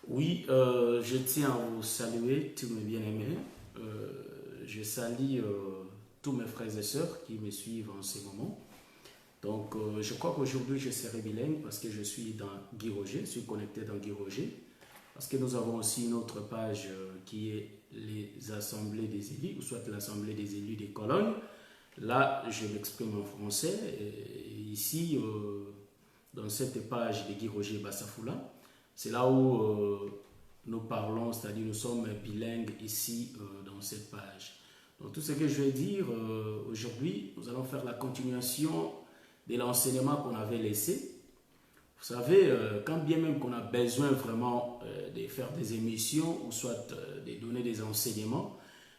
Oui, je tiens à vous saluer, tous mes bien-aimés. Je salue tous mes frères et sœurs qui me suivent en ce moment. Donc, je crois qu'aujourd'hui, je serai bilingue parce que je suis dans Guy Roger, je suis connecté dans Guy Roger. Parce que nous avons aussi une autre page qui est les assemblées des élus, ou soit l'assemblée des élus des colonnes. Là, je m'exprime en français. Et ici, dans cette page de Guy Roger Bassafoula, c'est là où nous parlons, c'est-à-dire nous sommes bilingues ici dans cette page. Donc tout ce que je vais dire aujourd'hui, nous allons faire la continuation de l'enseignement qu'on avait laissé. Vous savez, quand bien même qu'on a besoin vraiment de faire des émissions ou soit de donner des enseignements,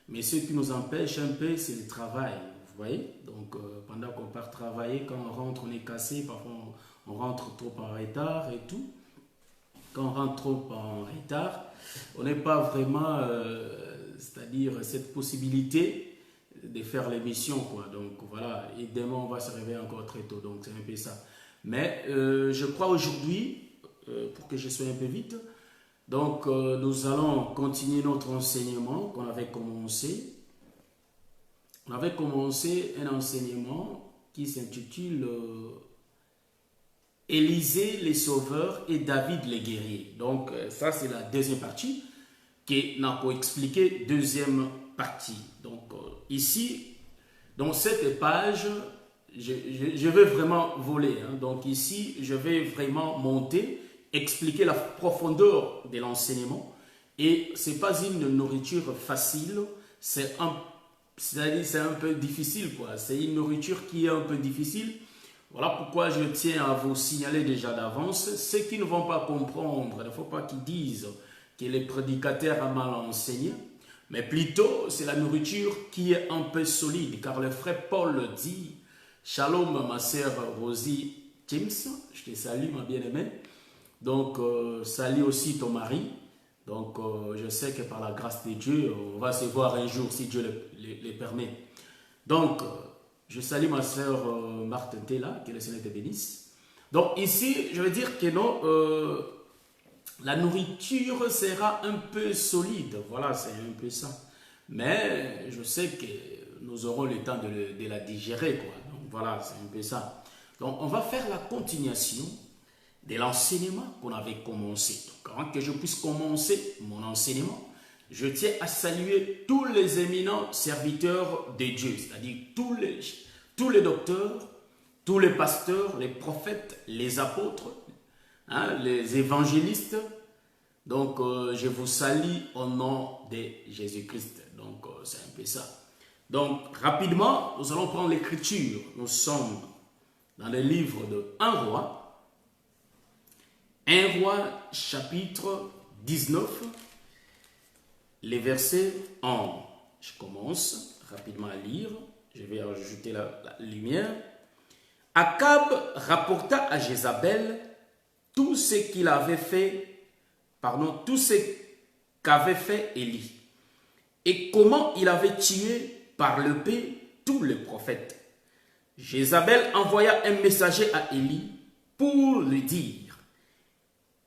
mais ce qui nous empêche un peu, c'est le travail. Vous voyez? Donc pendant qu'on part travailler, quand on rentre, on est cassé, parfois on rentre trop en retard et tout. Quand on rentre trop en retard, on n'est pas vraiment, c'est-à-dire cette possibilité de faire l'émission, quoi. Donc voilà, et demain on va se réveiller encore très tôt, donc c'est un peu ça. Mais je crois aujourd'hui, pour que je sois un peu vite, donc nous allons continuer notre enseignement qu'on avait commencé. On avait commencé un enseignement qui s'intitule Élisée les sauveurs et David les guerriers. Donc ça c'est la deuxième partie qui n'a pas expliqué deuxième partie. Donc ici, dans cette page, je vais vraiment voler. Hein. Donc ici, je vais vraiment monter, expliquer la profondeur de l'enseignement. Et ce n'est pas une nourriture facile, c'est-à-dire c'est un peu difficile, quoi. C'est une nourriture qui est un peu difficile. Voilà pourquoi je tiens à vous signaler déjà d'avance. Ceux qui ne vont pas comprendre, il ne faut pas qu'ils disent que les prédicateurs ont mal enseigné, mais plutôt c'est la nourriture qui est un peu solide, car le frère Paul dit, Shalom ma sœur Rosie James, je te salue ma bien-aimée, donc salue aussi ton mari, donc je sais que par la grâce de Dieu, on va se voir un jour si Dieu le permet. Donc, je salue ma sœur Marthe Tella, que le Seigneur te bénisse. Donc ici, je veux dire que non, la nourriture sera un peu solide. Voilà, c'est un peu ça. Mais je sais que nous aurons le temps de la digérer, quoi. Donc voilà, c'est un peu ça. Donc on va faire la continuation de l'enseignement qu'on avait commencé. Donc avant que je puisse commencer mon enseignement, je tiens à saluer tous les éminents serviteurs de Dieu, c'est-à-dire tous les docteurs, tous les pasteurs, les prophètes, les apôtres, hein, les évangélistes. Donc, je vous salue au nom de Jésus-Christ. Donc, c'est un peu ça. Donc, rapidement, nous allons prendre l'écriture. Nous sommes dans le livre de 1 roi. 1 roi, chapitre 19. Les versets 1. Je commence rapidement à lire. Je vais ajouter la lumière. Akab rapporta à Jézabel tout ce qu'il avait fait, tout ce qu'avait fait Élie, et comment il avait tué par l'épée tous les prophètes. Jézabel envoya un messager à Élie pour lui dire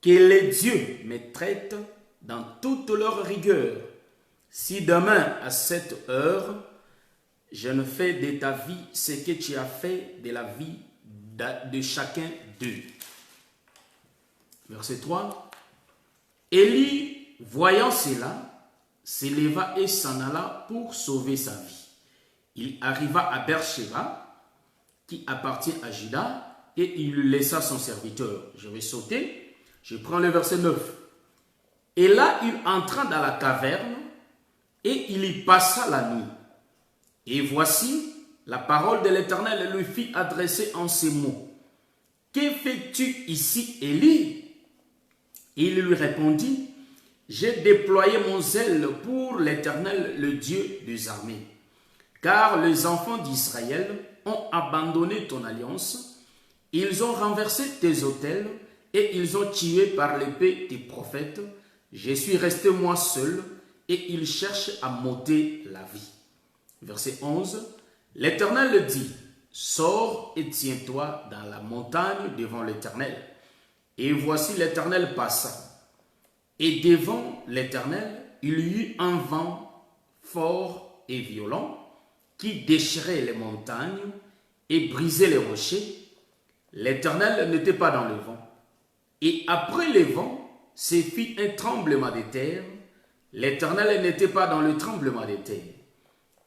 que les dieux me traitent dans toute leur rigueur, si demain à cette heure, je ne fais de ta vie ce que tu as fait de la vie de chacun d'eux. Verset 3. Élie, voyant cela, s'éleva et s'en alla pour sauver sa vie. Il arriva à Beersheba, qui appartient à Juda, et il lui laissa son serviteur. Je vais sauter, je prends le verset 9. Et là, il entra dans la caverne et il y passa la nuit. Et voici, la parole de l'Éternel lui fit adresser en ces mots. Que fais-tu ici, Élie? Il lui répondit, j'ai déployé mon zèle pour l'Éternel, le Dieu des armées. Car les enfants d'Israël ont abandonné ton alliance, ils ont renversé tes autels et ils ont tué par l'épée tes prophètes. Je suis resté moi seul et ils cherchent à m'ôter la vie. Verset 11. L'Éternel dit, sors et tiens-toi dans la montagne devant l'Éternel. Et voici l'Éternel passa. Et devant l'Éternel, il y eut un vent fort et violent qui déchirait les montagnes et brisait les rochers. L'Éternel n'était pas dans le vent. Et après le vent, se fit un tremblement de terre. L'Éternel n'était pas dans le tremblement de terre.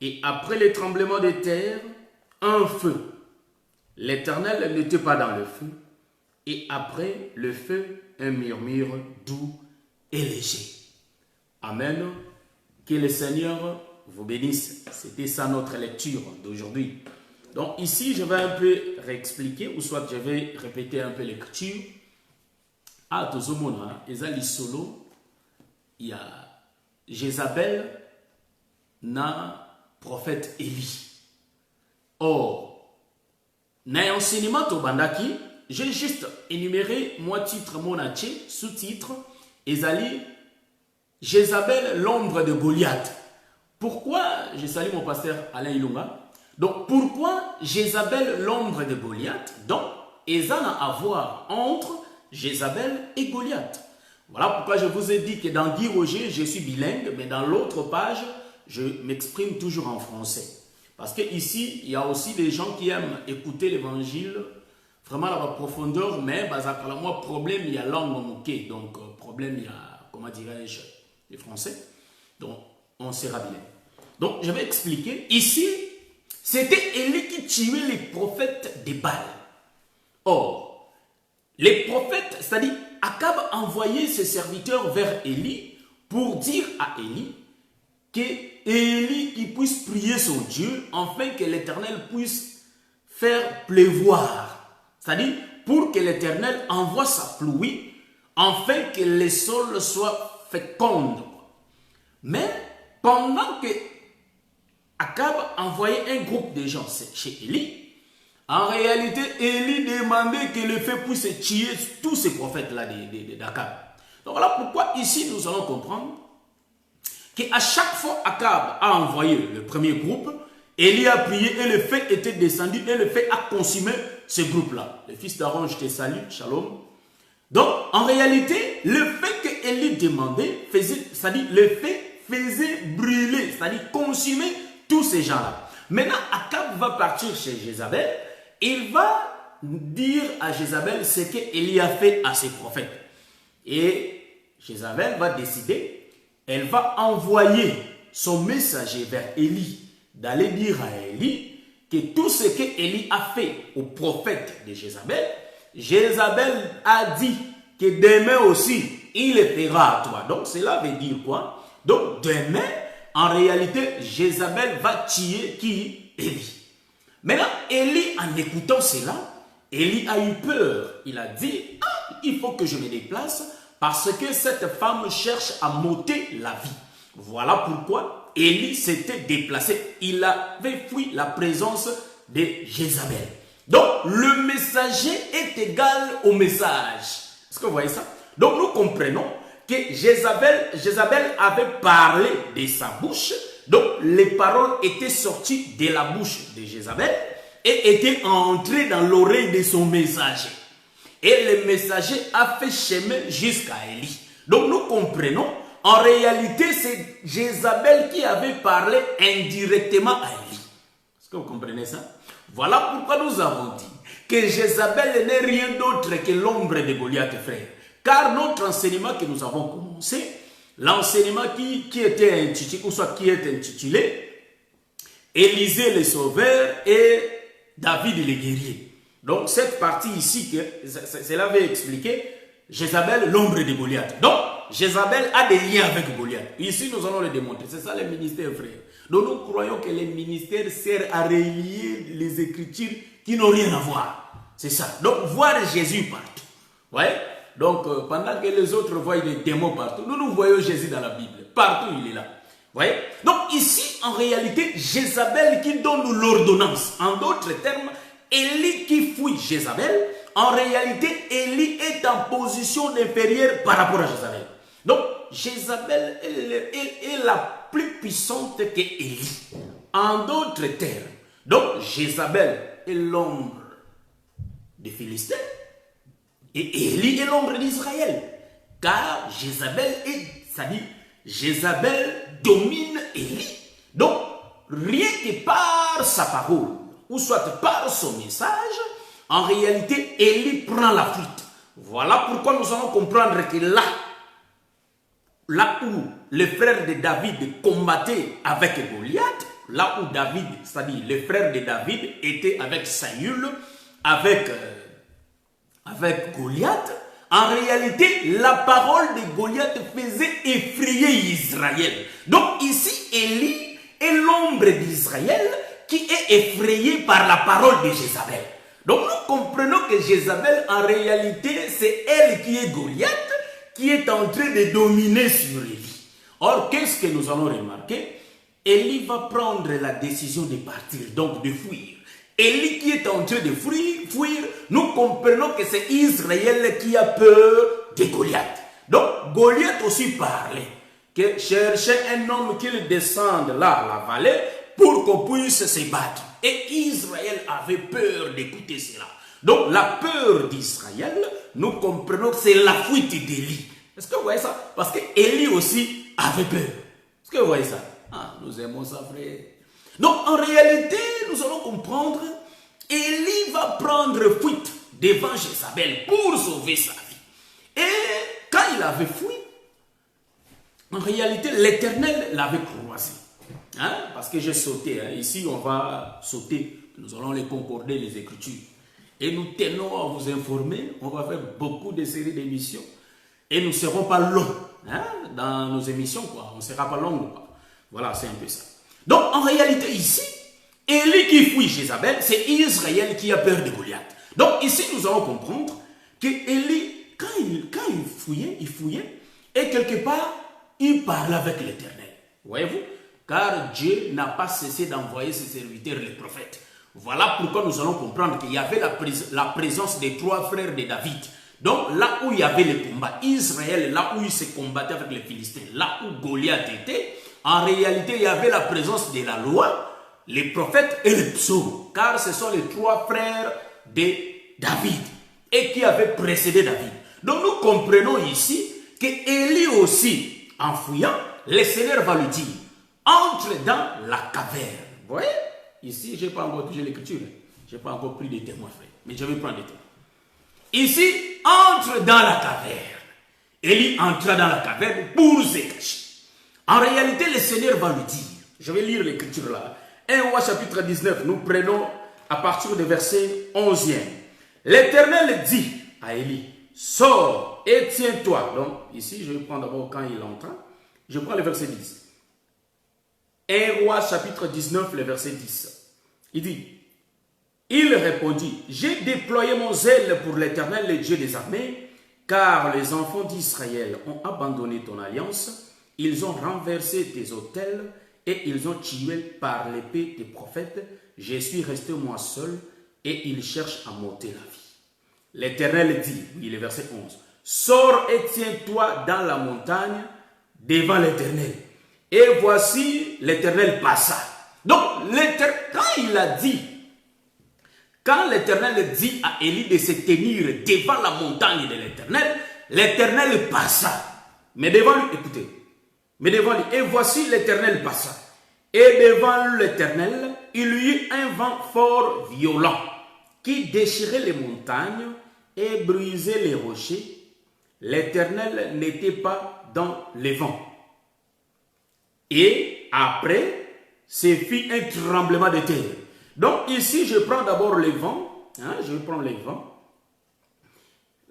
Et après le tremblement de terre, un feu. L'Éternel n'était pas dans le feu. Et après le feu, un murmure doux et léger. Amen. Que le Seigneur vous bénisse. C'était ça notre lecture d'aujourd'hui. Donc ici, je vais un peu réexpliquer, ou soit je vais répéter un peu les lectures. Ah, tout le monde, Ezali solo, il y a Jézabel, na prophète Élie. Or, na enseignement au bandaki, j'ai juste énuméré moi titre mon aché, sous-titre, Ezali, Jézabel, l'ombre de Goliath. Pourquoi, je salue mon pasteur Alain Ilunga, donc pourquoi Jézabel, l'ombre de Goliath? Donc, Ezana à voir entre Jézabel et Goliath. Voilà pourquoi je vous ai dit que dans Guy Roger, je suis bilingue, mais dans l'autre page, je m'exprime toujours en français. Parce qu'ici, il y a aussi des gens qui aiment écouter l'évangile, vraiment à la profondeur, mais à moi, problème, il y a langue moquée. Donc, problème, il y a, comment dirais-je, les français. Donc, on sera bilingue. Donc, je vais expliquer. Ici, c'était Élie qui tuait les prophètes des Baal. Or, les prophètes, c'est-à-dire Akab envoyait ses serviteurs vers Élie pour dire à Élie que Élie qui puisse prier son Dieu afin que l'Éternel puisse faire pleuvoir. C'est-à-dire pour que l'Éternel envoie sa pluie afin que les sols soient fécondes. Mais pendant que Akab envoyait un groupe de gens chez Élie, en réalité, Élie demandait que le feu puisse tuer tous ces prophètes-là d'Akab. Donc voilà pourquoi ici nous allons comprendre qu'à chaque fois Akab a envoyé le premier groupe, Élie a prié et le feu était descendu et le feu a consumé ce groupe-là. Le fils d'Aaron, je te salue, shalom. Donc en réalité, le feu que Élie demandait, c'est-à-dire le feu faisait brûler, c'est-à-dire consumer tous ces gens-là. Maintenant, Akab va partir chez Jézabel. Il va dire à Jézabel ce qu'Élie a fait à ses prophètes. Et Jézabel va décider, elle va envoyer son messager vers Élie, d'aller dire à Élie que tout ce qu'Élie a fait aux prophètes de Jézabel, Jézabel a dit que demain aussi, il le fera à toi. Donc cela veut dire quoi? Donc demain, en réalité, Jézabel va tuer qui? Élie. Maintenant, Élie, en écoutant cela, Élie a eu peur. Il a dit, ah, il faut que je me déplace parce que cette femme cherche à m'ôter la vie. Voilà pourquoi Élie s'était déplacé. Il avait fui la présence de Jézabel. Donc, le messager est égal au message. Est-ce que vous voyez ça? Donc, nous comprenons que Jézabel avait parlé de sa bouche. Donc, les paroles étaient sorties de la bouche de Jézabel et étaient entrées dans l'oreille de son messager. Et le messager a fait chemin jusqu'à Élie. Donc, nous comprenons, en réalité, c'est Jézabel qui avait parlé indirectement à Élie. Est-ce que vous comprenez ça? Voilà pourquoi nous avons dit que Jézabel n'est rien d'autre que l'ombre de Goliath, frère. Car notre enseignement que nous avons commencé, l'enseignement qui était intitulé, ou soit qui est intitulé Élisée le Sauveur et David le guerrier. Donc cette partie ici, cela veut expliquer Jézabel, l'ombre de Goliath. Donc Jézabel a des liens avec Goliath. Ici nous allons le démontrer. C'est ça le ministère, frère. Donc nous croyons que les ministères servent à relier les Écritures qui n'ont rien à voir. C'est ça. Donc voir Jésus partout. Vous voyez? Donc, pendant que les autres voient des démons partout, nous voyons Jésus dans la Bible. Partout, il est là. Vous voyez? Donc, ici, en réalité, Jézabel qui donne l'ordonnance. En d'autres termes, Élie qui fuit Jézabel. En réalité, Élie est en position inférieure par rapport à Jézabel. Donc, Jézabel est la plus puissante que Élie. En d'autres termes, donc, Jézabel est l'ombre des Philistins. Et Élie est l'ombre d'Israël. car Jézabel c'est-à-dire Jézabel domine Élie. Donc, rien que par sa parole, ou soit par son message, en réalité, Élie prend la fuite. Voilà pourquoi nous allons comprendre que là où les frères de David combattaient avec Goliath, là où David, c'est-à-dire les frères de David étaient avec Saül, avec Goliath, en réalité, la parole de Goliath faisait effrayer Israël. Donc ici, Élie est l'ombre d'Israël qui est effrayé par la parole de Jézabel. Donc nous comprenons que Jézabel, en réalité, c'est elle qui est Goliath, qui est en train de dominer sur Élie. Or, qu'est-ce que nous allons remarquer? Élie va prendre la décision de partir, donc de fuir. Élie qui est en train de fuir, nous comprenons que c'est Israël qui a peur de Goliath. Donc, Goliath aussi parlait, que cherchait un homme qui descende là, à la vallée, pour qu'on puisse se battre. Et Israël avait peur d'écouter cela. Donc, la peur d'Israël, nous comprenons que c'est la fuite d'Élie. Est-ce que vous voyez ça? Parce que Élie aussi avait peur. Est-ce que vous voyez ça? Ah, nous aimons ça, frère. Donc, en réalité, nous allons comprendre, Élie va prendre fuite devant Jézabel pour sauver sa vie. Et quand il avait fui, en réalité, l'Éternel l'avait croisé. Hein? Parce que j'ai sauté. Hein? Ici, on va sauter. Nous allons les concorder, les Écritures. Et nous tenons à vous informer. On va faire beaucoup de séries d'émissions. Et nous ne serons pas longs hein? Dans nos émissions. Quoi. On ne sera pas longs. Quoi. Voilà, c'est un peu ça. Donc, en réalité, ici, Élie qui fuit Jézabel, c'est Israël qui a peur de Goliath. Donc, ici, nous allons comprendre que Élie, quand il fouillait, et quelque part, il parlait avec l'Éternel. Voyez-vous? Car Dieu n'a pas cessé d'envoyer ses serviteurs, les prophètes. Voilà pourquoi nous allons comprendre qu'il y avait la présence des 3 frères de David. Donc, là où il y avait le combat, Israël, là où il se combattait avec les Philistins, là où Goliath était, en réalité, il y avait la présence de la loi, les prophètes et les psaumes. Car ce sont les 3 frères de David et qui avaient précédé David. Donc, nous comprenons ici que Élie aussi, en fouillant, le Seigneur va lui dire, entre dans la caverne. Vous voyez? Ici, je n'ai pas encore touché l'écriture. Je n'ai pas encore pris des témoins, frère. Mais je vais prendre des témoins. Ici, entre dans la caverne. Élie entra dans la caverne pour se cacher. En réalité, le Seigneur va lui dire, je vais lire l'écriture là. 1 Roi chapitre 19, nous prenons à partir du verset 11e. L'Éternel dit à Élie, sors et tiens-toi. Donc, ici, je vais prendre d'abord quand il entra. Je prends le verset 10. 1 Roi chapitre 19, le verset 10. Il dit, il répondit, j'ai déployé mon zèle pour l'Éternel, le Dieu des armées, car les enfants d'Israël ont abandonné ton alliance, ils ont renversé tes autels et ils ont tué par l'épée tes prophètes. Je suis resté moi seul et ils cherchent à m'ôter la vie. L'Éternel dit, oui, le verset 11, sors et tiens-toi dans la montagne devant l'Éternel. Et voici, l'Éternel passa. Donc, quand l'Éternel dit à Élie de se tenir devant la montagne de l'Éternel, l'Éternel passa. Mais devant lui, écoutez, mais devant lui, et voici l'Éternel passa. Et devant l'Éternel, il y eut un vent fort violent qui déchirait les montagnes et brisait les rochers. L'Éternel n'était pas dans les vents. Et après, ce fut un tremblement de terre. Donc ici, je prends d'abord les vents. Je vais prendre les vents.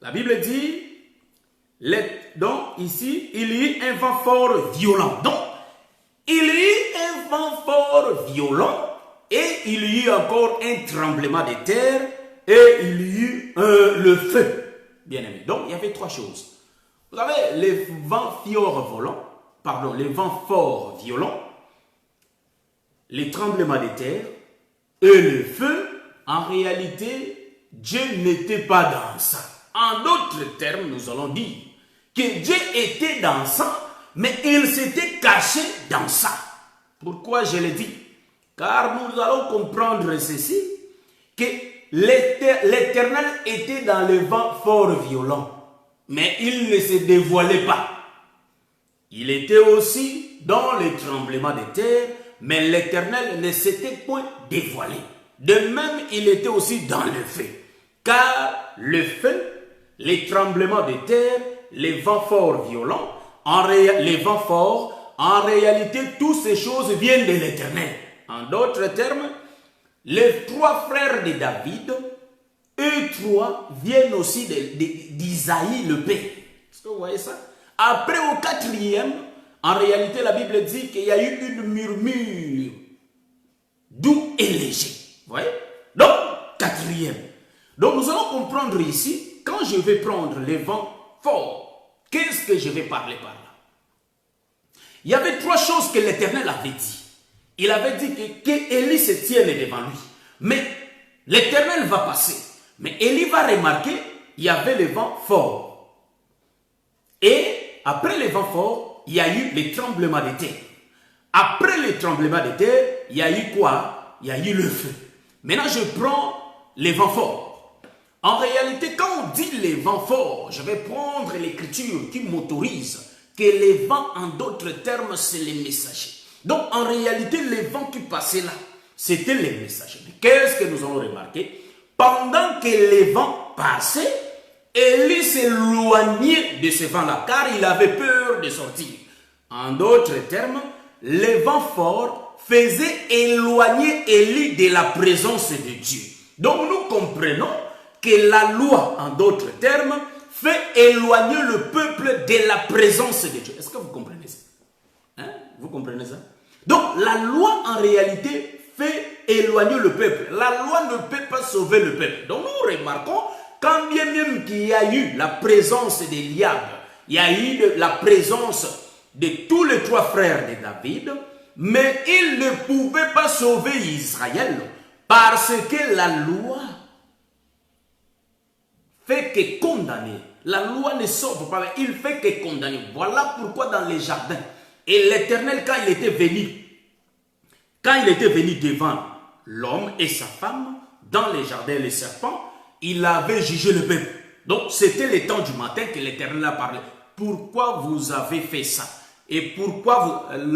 La Bible dit, donc ici, il y eut un vent fort violent. Donc, il y eut un vent fort violent et il y eut encore un tremblement de terre et il y eut le feu. Bien aimé. Donc, il y avait 3 choses. Vous savez, les vents forts violents, les tremblements de terre et le feu, en réalité, Dieu n'était pas dans ça. En d'autres termes, nous allons dire que Dieu était dans ça, mais il s'était caché dans ça. Pourquoi je le dis? Car nous allons comprendre ceci, que l'Éternel était dans le vent fort violent. mais il ne se dévoilait pas. Il était aussi dans les tremblements de terre, mais l'Éternel ne s'était point dévoilé. De même, il était aussi dans le feu. Car le feu, les tremblements de terre, les vents forts violents, les vents forts, en réalité, toutes ces choses viennent de l'Éternel. En d'autres termes, les trois frères de David, eux trois viennent aussi d'Isaïe le père. Est-ce que vous voyez ça? Après au quatrième, en réalité, la Bible dit qu'il y a eu une murmure doux et léger. Vous voyez? Donc, quatrième. Donc, nous allons comprendre ici, quand je vais prendre les vents forts, qu'est-ce que je vais parler par là? Il y avait trois choses que l'Éternel avait dit. Il avait dit que Élie se tienne devant lui. Mais l'Éternel va passer. Mais Élie va remarquer qu'il y avait le vent fort. Et après les vents forts, il y a eu les tremblements de terre. Après les tremblements de terre, il y a eu quoi? Il y a eu le feu. Maintenant, je prends les vents forts. En réalité, quand on dit les vents forts, je vais prendre l'écriture qui m'autorise que les vents, en d'autres termes, c'est les messagers. Donc, en réalité, les vents qui passaient là, c'était les messagers. Mais qu'est-ce que nous allons remarquer? Pendant que les vents passaient, Élie s'éloignait de ce vent-là, car il avait peur de sortir. En d'autres termes, les vents forts faisaient éloigner Élie de la présence de Dieu. Donc, nous comprenons que la loi, en d'autres termes, fait éloigner le peuple de la présence de Dieu. Est-ce que vous comprenez ça? Hein? Vous comprenez ça? Donc, la loi, en réalité, fait éloigner le peuple. La loi ne peut pas sauver le peuple. Donc, nous remarquons, quand bien même qu'il y a eu la présence d'Eliab, il y a eu la présence de tous les trois frères de David, mais ils ne pouvaient pas sauver Israël parce que la loi fait que condamner. La loi ne sauve pas, il fait que condamner. Voilà pourquoi dans les jardins, et l'Éternel, quand il était venu devant l'homme et sa femme, dans les jardins, les serpents, il avait jugé le peuple. Donc, c'était le temps du matin que l'Éternel a parlé. Pourquoi vous avez fait ça? Et pourquoi vous...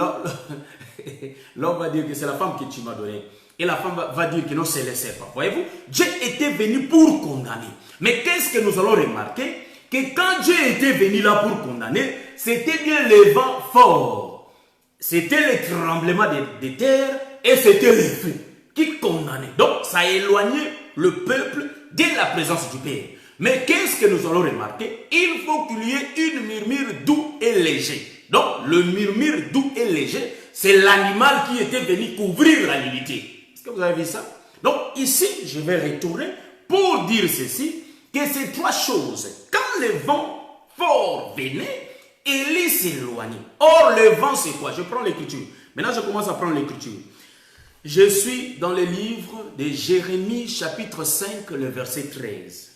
L'homme va dire que c'est la femme que tu m'as donnée. Et la femme va dire que non, c'est les serpents. Voyez-vous, Dieu était venu pour condamner. Mais qu'est-ce que nous allons remarquer? Que quand Dieu était venu là pour condamner, c'était bien les vents forts. C'était les tremblements de terre et c'était les feux qui condamnaient. Donc, ça éloignait le peuple de la présence du Père. Mais qu'est-ce que nous allons remarquer? Il faut qu'il y ait une murmure doux et léger. Donc, le murmure doux et léger, c'est l'animal qui était venu couvrir la nudité. Est-ce que vous avez vu ça? Donc, ici, je vais retourner pour dire ceci, que ces trois choses, quand le vent fort venait, Élie s'éloignait. Or, le vent, c'est quoi? Je prends l'écriture. Maintenant, je commence à prendre l'écriture. Je suis dans le livre de Jérémie, chapitre 5, le verset 13.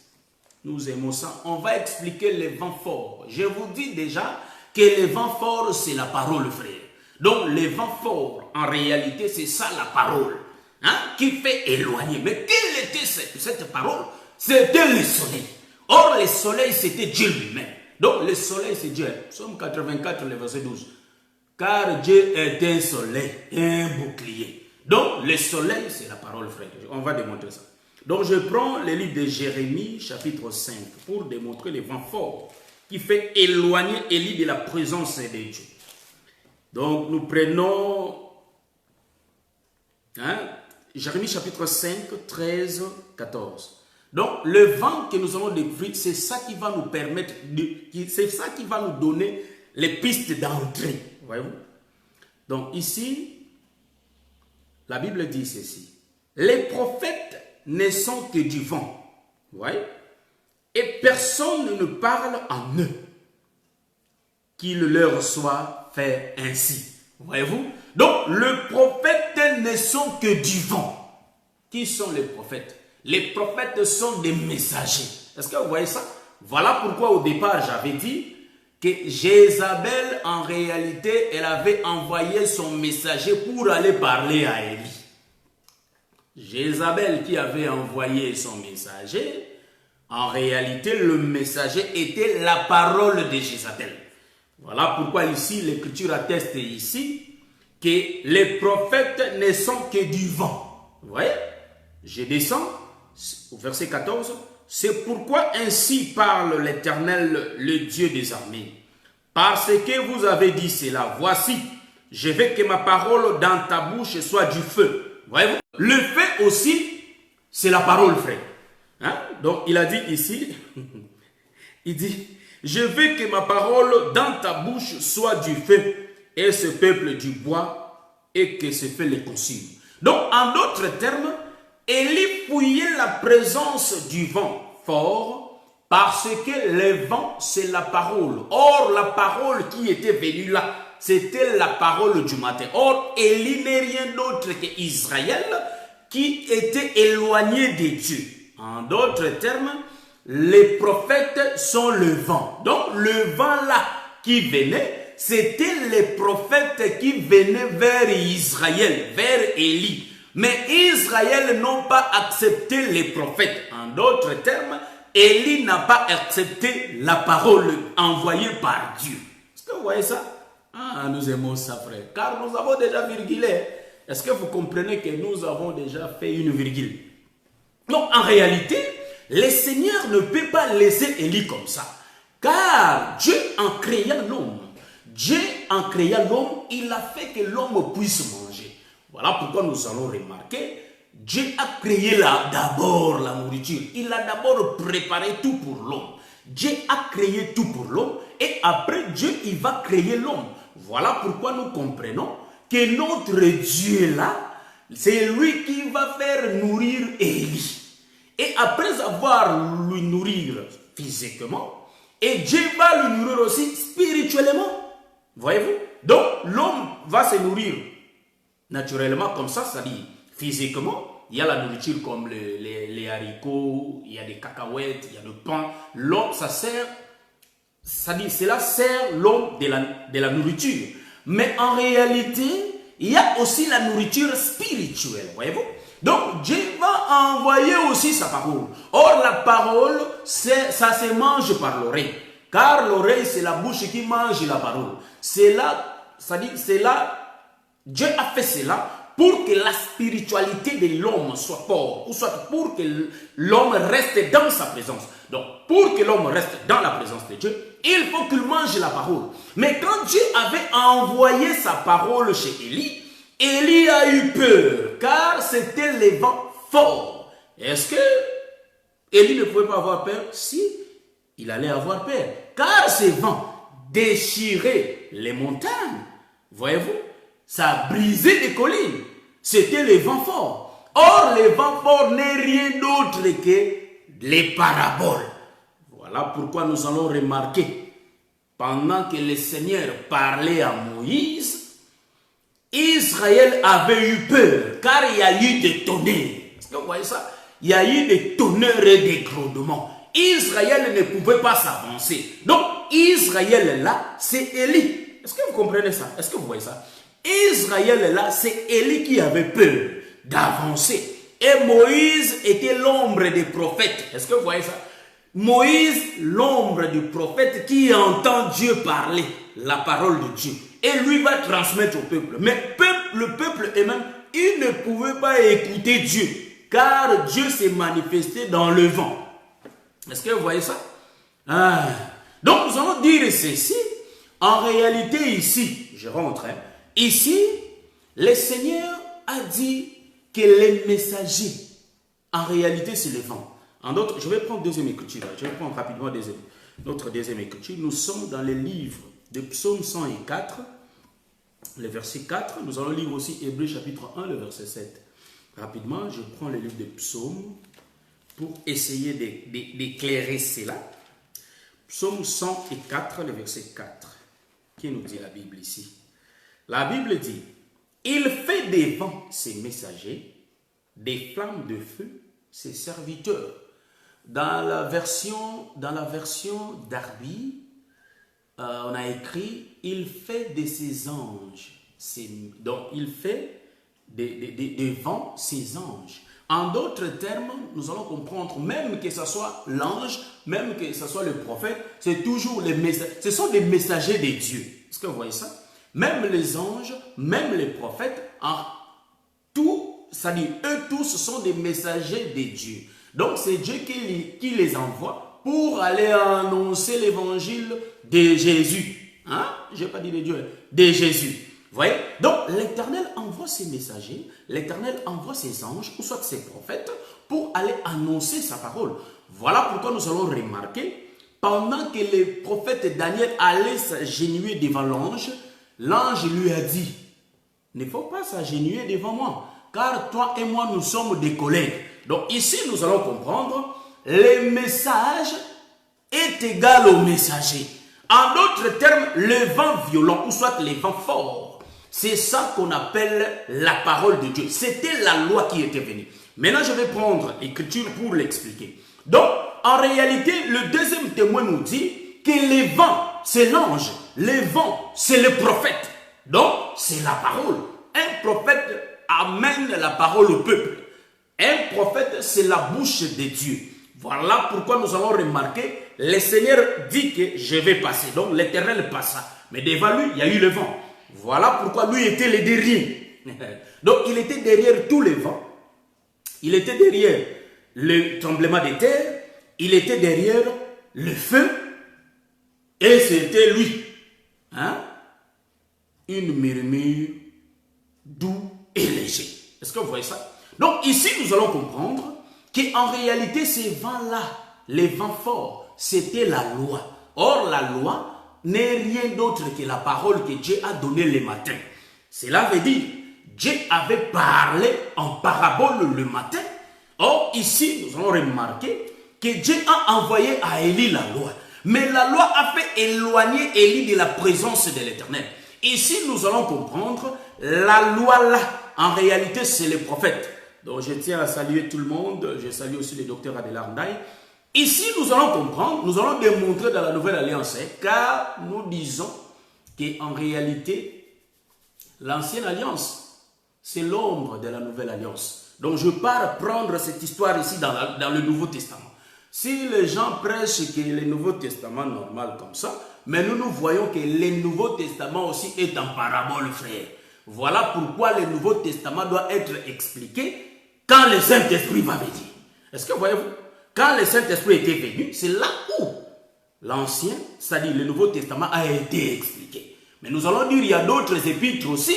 Nous aimons ça. On va expliquer les vents forts. Je vous dis déjà que les vents forts, c'est la parole, frère. Donc, les vents forts, en réalité, c'est ça la parole, hein, qui fait éloigner. Mais quelle était cette parole? C'était le soleil. Or, le soleil, c'était Dieu lui-même. Donc, le soleil, c'est Dieu. Psaume 84, le verset 12. Car Dieu est un soleil, un bouclier. Donc, le soleil, c'est la parole, frère. On va démontrer ça. Donc, je prends le livre de Jérémie, chapitre 5, pour démontrer les vents forts qui fait éloigner Élie de la présence de Dieu. Donc, nous prenons Jérémie, chapitre 5, 13, 14. Donc, le vent que nous allons découvrir, c'est ça qui va nous permettre, c'est ça qui va nous donner les pistes d'entrée. Voyez-vous? Donc, ici, la Bible dit ceci. Les prophètes ne sont que du vent. Vous voyez? Et personne ne parle en eux. Qu'il leur soit fait ainsi. Voyez-vous? Donc, les prophètes ne sont que du vent. Qui sont les prophètes? Les prophètes sont des messagers. Est-ce que vous voyez ça? Voilà pourquoi au départ, j'avais dit que Jézabel, en réalité, elle avait envoyé son messager pour aller parler à Élie. Jézabel qui avait envoyé son messager, En réalité, le messager était la parole de Jézabel. Voilà pourquoi ici, l'Écriture atteste ici que les prophètes ne sont que du vent. Vous voyez? Je descends au verset 14. C'est pourquoi ainsi parle l'Éternel, le Dieu des armées. Parce que vous avez dit cela, voici, je veux que ma parole dans ta bouche soit du feu. Voyez-vous? Le feu aussi, c'est la parole, frère. Hein? Donc, il a dit ici, il dit, je veux que ma parole dans ta bouche soit du feu, et ce peuple du bois, et que ce feu les consume. Donc, en d'autres termes, Élie fouillait la présence du vent fort, parce que le vent, c'est la parole. Or, la parole qui était venue là, c'était la parole du matin. Or, Élie n'est rien d'autre qu'Israël qui était éloigné de Dieu. En d'autres termes, les prophètes sont le vent. Donc, le vent là qui venait, c'était les prophètes qui venaient vers Israël, vers Élie. Mais Israël n'ont pas accepté les prophètes. En d'autres termes, Élie n'a pas accepté la parole envoyée par Dieu. Est-ce que vous voyez ça? Ah, nous aimons ça, frère. Car nous avons déjà virgulé. Est-ce que vous comprenez que nous avons déjà fait une virgule? Donc, en réalité, le Seigneur ne peut pas laisser Élie comme ça. Car Dieu, en créant l'homme, il a fait que l'homme puisse manger. Voilà pourquoi nous allons remarquer, Dieu a créé d'abord la nourriture. Il a d'abord préparé tout pour l'homme. Dieu a créé tout pour l'homme et après Dieu, il va créer l'homme. Voilà pourquoi nous comprenons que notre Dieu là, c'est lui qui va faire nourrir Élie. Et après avoir lui nourrir physiquement, et Dieu va lui nourrir aussi spirituellement. Voyez-vous? Donc l'homme va se nourrir naturellement comme ça, c'est-à-dire physiquement. Il y a la nourriture comme les haricots, il y a des cacahuètes, il y a le pain. L'homme, ça sert, c'est-à-dire cela sert l'homme de la nourriture. Mais en réalité, il y a aussi la nourriture spirituelle, voyez-vous? Donc Dieu va envoyer aussi sa parole. Or la parole, ça se mange par l'oreille. Car l'oreille, c'est la bouche qui mange la parole. C'est là, c'est-à-dire, c'est là, Dieu a fait cela pour que la spiritualité de l'homme soit forte, ou soit pour que l'homme reste dans sa présence. Donc, pour que l'homme reste dans la présence de Dieu, il faut qu'il mange la parole. Mais quand Dieu avait envoyé sa parole chez Élie, Élie a eu peur, car c'était les vents forts. Est-ce que Élie ne pouvait pas avoir peur? Si, il allait avoir peur, car ces vents déchiraient les montagnes. Voyez-vous? Ça a brisé les collines. C'était les vents forts. Or, les vents forts n'est rien d'autre que les paraboles. Voilà pourquoi nous allons remarquer, pendant que le Seigneur parlait à Moïse, Israël avait eu peur, car il y a eu des tonnerres. Est-ce que vous voyez ça? Il y a eu des tonnerres et des grondements. Israël ne pouvait pas s'avancer. Donc, Israël là, c'est Élie. Est-ce que vous comprenez ça? Est-ce que vous voyez ça? Israël là, c'est Élie qui avait peur d'avancer. Et Moïse était l'ombre des prophètes. Est-ce que vous voyez ça? Moïse, l'ombre du prophète qui entend Dieu parler, la parole de Dieu. Et lui va transmettre au peuple. Mais le peuple eux-mêmes, ils ne pouvaient pas écouter Dieu. Car Dieu s'est manifesté dans le vent. Est-ce que vous voyez ça? Ah. Donc nous allons dire ceci. En réalité ici, je rentre, ici, le Seigneur a dit que les messagers, en réalité, c'est le vent. En d'autres, je vais prendre deuxième écriture. Je vais prendre rapidement notre deuxième écriture. Nous sommes dans le livre de Psaume 104, le verset 4. Nous allons lire aussi Hébreux chapitre 1, le verset 7. Rapidement, je prends le livre de Psaume pour essayer d'éclairer cela. Psaume 104, le verset 4. Qui nous dit la Bible ici? La Bible dit, il fait des vents ses messagers, des flammes de feu ses serviteurs. Dans la version d'Arby, on a écrit, il fait de ses anges. Donc, il fait des vents ses anges. En d'autres termes, nous allons comprendre, même que ce soit l'ange, même que ce soit le prophète, c'est toujours les messagers. Ce sont des messagers de Dieu. Est-ce que vous voyez ça? Même les anges, même les prophètes, en tout, c'est-à-dire eux tous sont des messagers de Dieu. Donc c'est Dieu qui les envoie pour aller annoncer l'évangile de Jésus. Hein? Je n'ai pas dit de Dieu, de Jésus. Vous voyez? Donc, l'Éternel envoie ses messagers, l'Éternel envoie ses anges, ou soit ses prophètes, pour aller annoncer sa parole. Voilà pourquoi nous allons remarquer, pendant que le prophète Daniel allait s'agenouiller devant l'ange, l'ange lui a dit, ne faut pas s'agenouiller devant moi, car toi et moi, nous sommes des collègues. Donc, ici, nous allons comprendre, le message est égal au messager. En d'autres termes, le vent violent, ou soit le vent fort, c'est ça qu'on appelle la parole de Dieu. C'était la loi qui était venue. Maintenant, je vais prendre l'écriture pour l'expliquer. Donc, en réalité, le deuxième témoin nous dit que le vent, c'est l'ange. Le vent, c'est le prophète. Donc, c'est la parole. Un prophète amène la parole au peuple. Un prophète, c'est la bouche de Dieu. Voilà pourquoi nous allons remarquer, le Seigneur dit que je vais passer. Donc, l'Éternel passa. Mais devant lui, il y a eu le vent. Voilà pourquoi lui était le dernier. Donc, il était derrière tous les vents. Il était derrière le tremblement de terre. Il était derrière le feu. Et c'était lui. Hein? Une murmure doux et léger. Est-ce que vous voyez ça? Donc, ici, nous allons comprendre qu'en réalité, ces vents-là, les vents forts, c'était la loi. Or, la loi n'est rien d'autre que la parole que Dieu a donnée le matin. Cela veut dire, Dieu avait parlé en parabole le matin. Or, ici, nous allons remarquer que Dieu a envoyé à Élie la loi. Mais la loi a fait éloigner Élie de la présence de l'Éternel. Ici, nous allons comprendre, la loi là, en réalité, c'est les prophètes. Donc, je tiens à saluer tout le monde. Je salue aussi le docteur Adélard Ndaye. Ici, nous allons comprendre, nous allons démontrer dans la Nouvelle Alliance, car nous disons qu'en réalité, l'Ancienne Alliance, c'est l'ombre de la Nouvelle Alliance. Donc, je pars prendre cette histoire ici dans le Nouveau Testament. Si les gens prêchent que le Nouveau Testament normal comme ça, mais nous voyons que le Nouveau Testament aussi est en parabole, frère. Voilà pourquoi le Nouveau Testament doit être expliqué quand le Saint-Esprit va venir. Est-ce que voyez-vous? Quand le Saint-Esprit était venu, c'est là où l'Ancien, c'est-à-dire le Nouveau Testament, a été expliqué. Mais nous allons dire qu'il y a d'autres épîtres aussi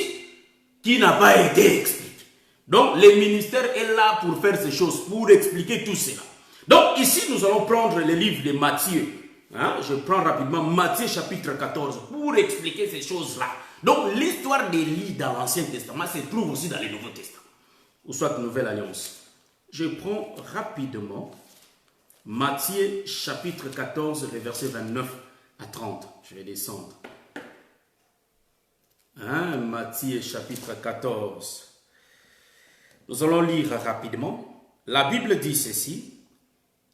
qui n'ont pas été expliqués. Donc, le ministère est là pour faire ces choses, pour expliquer tout cela. Donc, ici, nous allons prendre le livre de Matthieu. Hein? Je prends rapidement Matthieu chapitre 14 pour expliquer ces choses-là. Donc, l'histoire d'Élie dans l'Ancien Testament se trouve aussi dans le Nouveau Testament, ou soit Nouvelle Alliance. Je prends rapidement Matthieu chapitre 14, les versets 29 à 30. Je vais descendre. Hein, Matthieu chapitre 14. Nous allons lire rapidement. La Bible dit ceci.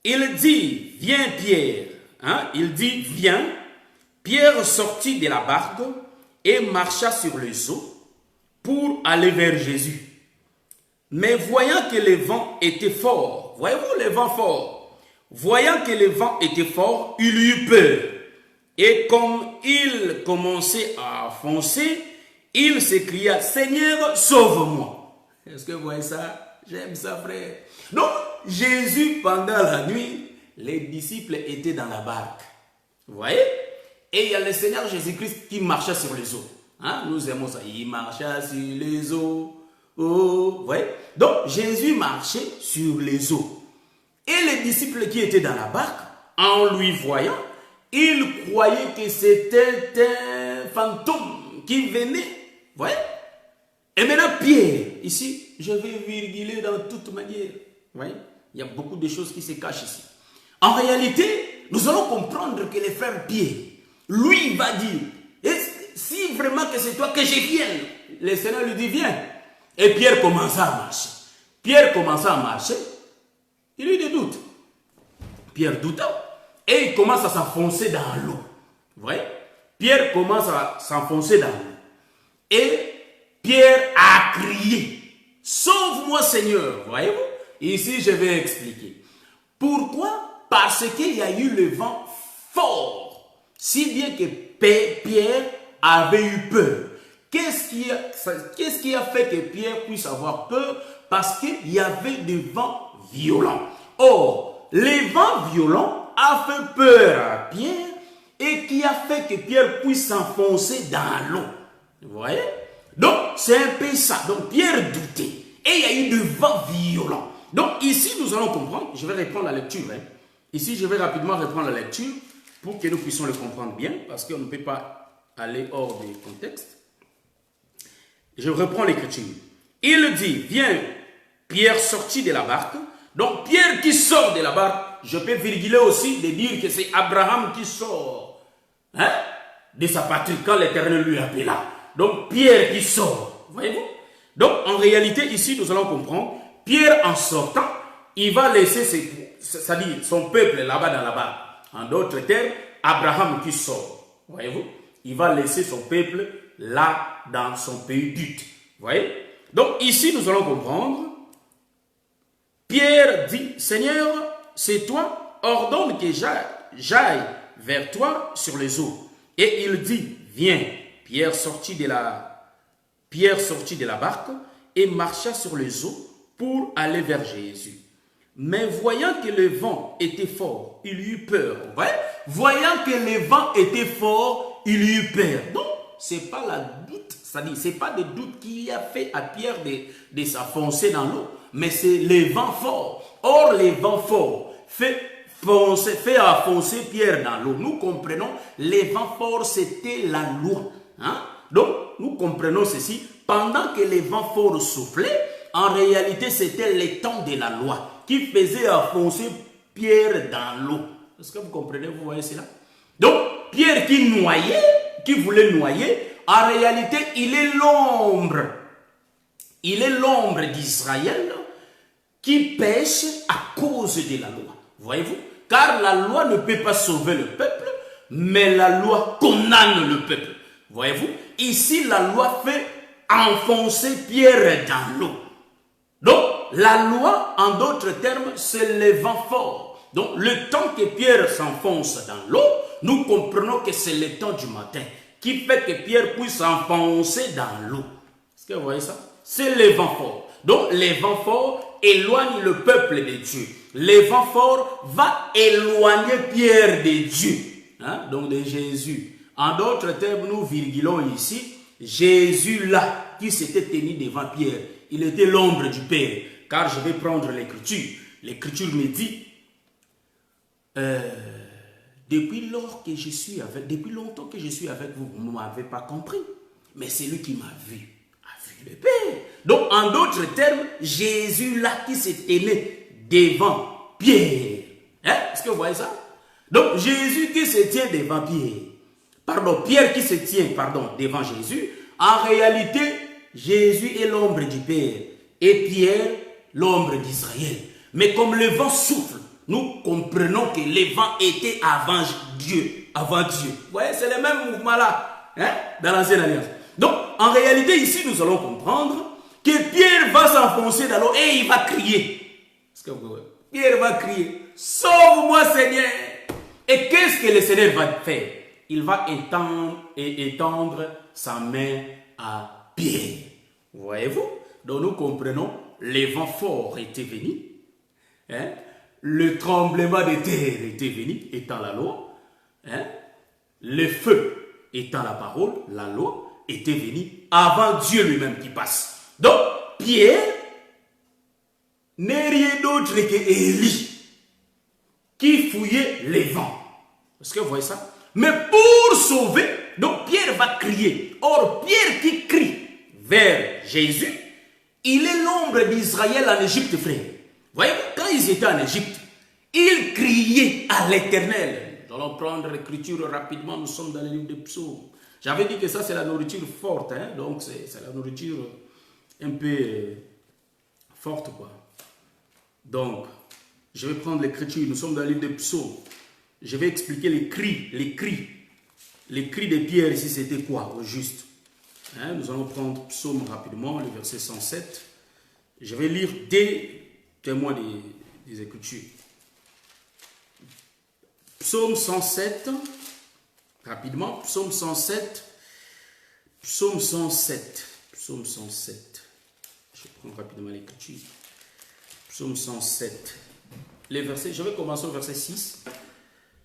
Il dit, viens Pierre. Hein, il dit, viens. Pierre sortit de la barque et marcha sur les eaux pour aller vers Jésus. Mais voyant que le vent était fort, voyez-vous le vent fort? Voyant que le vent était fort, il eut peur. Et comme il commençait à foncer, il s'écria, Seigneur, sauve-moi. Est-ce que vous voyez ça? J'aime ça, frère. Donc, Jésus, pendant la nuit, les disciples étaient dans la barque. Vous voyez? Et il y a le Seigneur Jésus-Christ qui marchait sur les eaux. Hein? Nous aimons ça. Il marchait sur les eaux. Oh, vous voyez? Donc, Jésus marchait sur les eaux. Et les disciples qui étaient dans la barque, en lui voyant, ils croyaient que c'était un fantôme qui venait. Vous voyez? Et maintenant, Pierre, ici, je vais virguler dans toute manière. Vous voyez? Il y a beaucoup de choses qui se cachent ici. En réalité, nous allons comprendre que le frère Pierre, lui, il va dire, si vraiment que c'est toi que je vienne, le Seigneur lui dit, viens. Et Pierre commença à marcher. Pierre commença à marcher. Il eut des doutes. Pierre douta. Et il commence à s'enfoncer dans l'eau. Vous voyez? Pierre commence à s'enfoncer dans l'eau. Et Pierre a crié. Sauve-moi, Seigneur. Voyez-vous? Ici, je vais expliquer. Pourquoi? Parce qu'il y a eu le vent fort. Si bien que Pierre avait eu peur. Qu'est-ce qui a fait que Pierre puisse avoir peur? Parce qu'il y avait des vents violents. Or, les vents violents a fait peur à Pierre et qui a fait que Pierre puisse s'enfoncer dans l'eau. Vous voyez? Donc, c'est un peu ça. Donc, Pierre doutait. Et il y a eu des vents violents. Donc, ici, nous allons comprendre. Je vais reprendre la lecture. Ici, je vais rapidement reprendre la lecture pour que nous puissions le comprendre bien, parce qu'on ne peut pas aller hors du contexte. Je reprends l'écriture. Il dit, viens, Pierre sortit de la barque. Donc, Pierre qui sort de la barque, je peux virguler aussi de dire que c'est Abraham qui sort de sa patrie quand l'Éternel lui appela. Donc, Pierre qui sort. Voyez-vous? Donc, en réalité, ici, nous allons comprendre, Pierre, en sortant, il va laisser c'est-à-dire son peuple là-bas dans la barque. En d'autres termes, Abraham qui sort. Voyez-vous? Il va laisser son peuple là dans son pays d'Ut. Voyez? Donc, ici, nous allons comprendre. Pierre dit, Seigneur, c'est toi, ordonne que j'aille vers toi sur les eaux. Et il dit, viens. Pierre sortit de la barque et marcha sur les eaux pour aller vers Jésus. Mais voyant que le vent était fort, il eut peur. Ouais? Voyant que le vent était fort, il eut peur. Donc, ce n'est pas la doute, c'est-à-dire, ce n'est pas de doute qui a fait à Pierre de s'enfoncer dans l'eau, mais c'est le vent fort. Or, le vent fort fait enfoncer Pierre dans l'eau. Nous comprenons, le vent fort, c'était la loi. Donc, nous comprenons ceci. Pendant que les vents forts soufflaient, en réalité, c'était le temps de la loi qui faisait enfoncer Pierre dans l'eau. Est-ce que vous comprenez, vous voyez cela? Donc, Pierre qui voulait noyer, en réalité, il est l'ombre. Il est l'ombre d'Israël qui pêche à cause de la loi. Voyez-vous? Car la loi ne peut pas sauver le peuple, mais la loi condamne le peuple. Voyez-vous? Ici, la loi fait enfoncer Pierre dans l'eau. Donc, la loi, en d'autres termes, c'est le vent fort. Donc, le temps que Pierre s'enfonce dans l'eau, nous comprenons que c'est le temps du matin qui fait que Pierre puisse s'enfoncer dans l'eau. Est-ce que vous voyez ça? C'est le vent fort. Donc, le vent fort éloigne le peuple de Dieu. Le vent fort va éloigner Pierre de Dieu. Donc, de Jésus. En d'autres termes, nous virgulons ici, Jésus là, qui s'était tenu devant Pierre, il était l'ombre du Père. Car je vais prendre l'écriture. L'écriture me dit, depuis longtemps que je suis avec vous, vous ne m'avez pas compris. Mais celui qui m'a vu, a vu le Père. Donc, en d'autres termes, Jésus là, qui s'est tenu devant Pierre. Est-ce que vous voyez ça? Donc, Jésus qui se tient devant Pierre. Pierre qui se tient, devant Jésus. En réalité, Jésus est l'ombre du Père et Pierre l'ombre d'Israël. Mais comme le vent souffle, nous comprenons que le vent était avant Dieu. Vous voyez, c'est le même mouvement là, dans l'Ancienne Alliance. Donc, en réalité, ici, nous allons comprendre que Pierre va s'enfoncer dans l'eau et il va crier. Est-ce que vous voyez? Pierre va crier, sauve-moi Seigneur. Et qu'est-ce que le Seigneur va faire? Il va étendre sa main à Pierre. Voyez-vous? Donc nous comprenons, les vents forts étaient venus. Le tremblement de terre était venu, étant la loi. Le feu étant la parole, la loi, était venu avant Dieu lui-même qui passe. Donc, Pierre n'est rien d'autre que Élie qui fouillait les vents. Est-ce que vous voyez ça? Mais pour sauver, donc Pierre va crier. Or, Pierre qui crie vers Jésus, il est l'ombre d'Israël en Égypte, frère. Voyez-vous, quand ils étaient en Égypte, ils criaient à l'Éternel. Nous allons prendre l'écriture rapidement, nous sommes dans le livre des psaumes. J'avais dit que ça, c'est la nourriture forte, donc c'est la nourriture un peu forte, quoi. Donc, je vais prendre l'écriture, nous sommes dans le livre des psaumes. Je vais expliquer les cris de Pierre ici, c'était quoi, au juste? Nous allons prendre psaume rapidement, le verset 107. Je vais lire dès témoin des Écritures. Psaume 107, rapidement, Psaume 107, Psaume 107, Psaume 107. Je prends rapidement l'Écriture. Psaume 107. Les versets, je vais commencer au verset 6.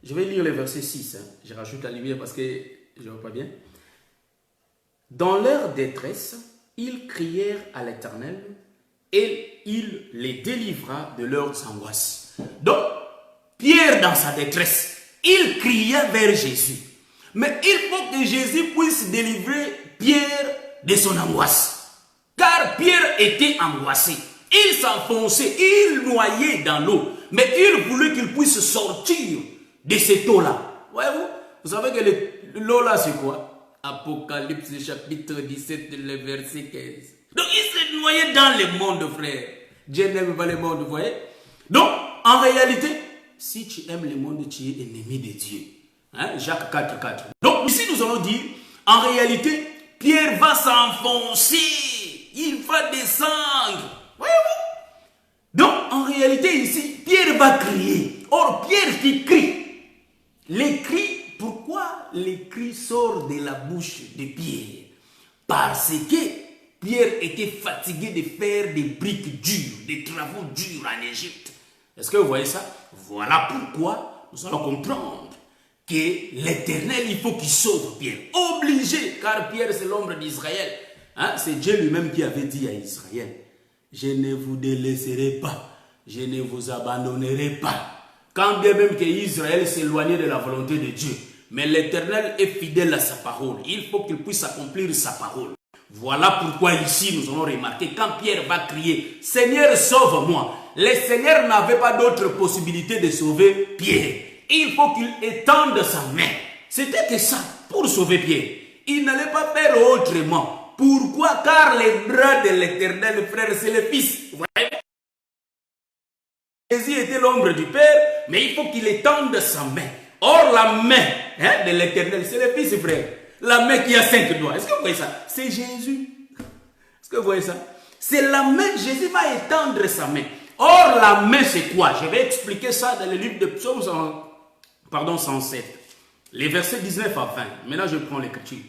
Je vais lire le verset 6. Je rajoute la lumière parce que je ne vois pas bien. Dans leur détresse, ils crièrent à l'Éternel et il les délivra de leurs angoisses. Donc, Pierre, dans sa détresse, il criait vers Jésus. Mais il faut que Jésus puisse délivrer Pierre de son angoisse. Car Pierre était angoissé. Il s'enfonçait, il noyait dans l'eau. Mais il voulait qu'il puisse sortir de cette eau-là. Voyez-vous? Vous savez que l'eau là, c'est quoi? Apocalypse chapitre 17, le verset 15. Donc il s'est noyé dans le monde, frère. Dieu n'aime pas le monde, vous voyez? Donc, en réalité, si tu aimes le monde, tu es ennemi de Dieu. Hein? Jacques 4, 4. Donc ici, nous allons dire, en réalité, Pierre va s'enfoncer. Il va descendre. Voyez-vous? Donc, en réalité, ici, Pierre va crier. Or, Pierre qui crie. Les cris, pourquoi les cris sortent de la bouche de Pierre? Parce que Pierre était fatigué de faire des briques dures, des travaux durs en Égypte. Est-ce que vous voyez ça? Voilà pourquoi nous allons comprendre que l'Éternel, il faut qu'il sauve Pierre. Obligé, car Pierre, c'est l'ombre d'Israël. Hein? C'est Dieu lui-même qui avait dit à Israël, je ne vous délaisserai pas, je ne vous abandonnerai pas. Quand bien même que Israël s'éloignait de la volonté de Dieu, mais l'Éternel est fidèle à sa parole. Il faut qu'il puisse accomplir sa parole. Voilà pourquoi ici nous allons remarquer, quand Pierre va crier, Seigneur, sauve-moi. Le Seigneur n'avait pas d'autre possibilité de sauver Pierre. Il faut qu'il étende sa main. C'était que ça, pour sauver Pierre. Il n'allait pas faire autrement. Pourquoi? Car les bras de l'Éternel, frère, c'est le Fils. Vous voyez? Jésus était l'ombre du Père, mais il faut qu'il étende sa main. Or, la main de l'Éternel, c'est le Fils, frère. La main qui a 5 doigts. Est-ce que vous voyez ça? C'est Jésus. Est-ce que vous voyez ça? C'est la main. Jésus va étendre sa main. Or, la main, c'est quoi? Je vais expliquer ça dans le livre de Psaume 107. Les versets 19 à 20. Maintenant, je prends l'écriture.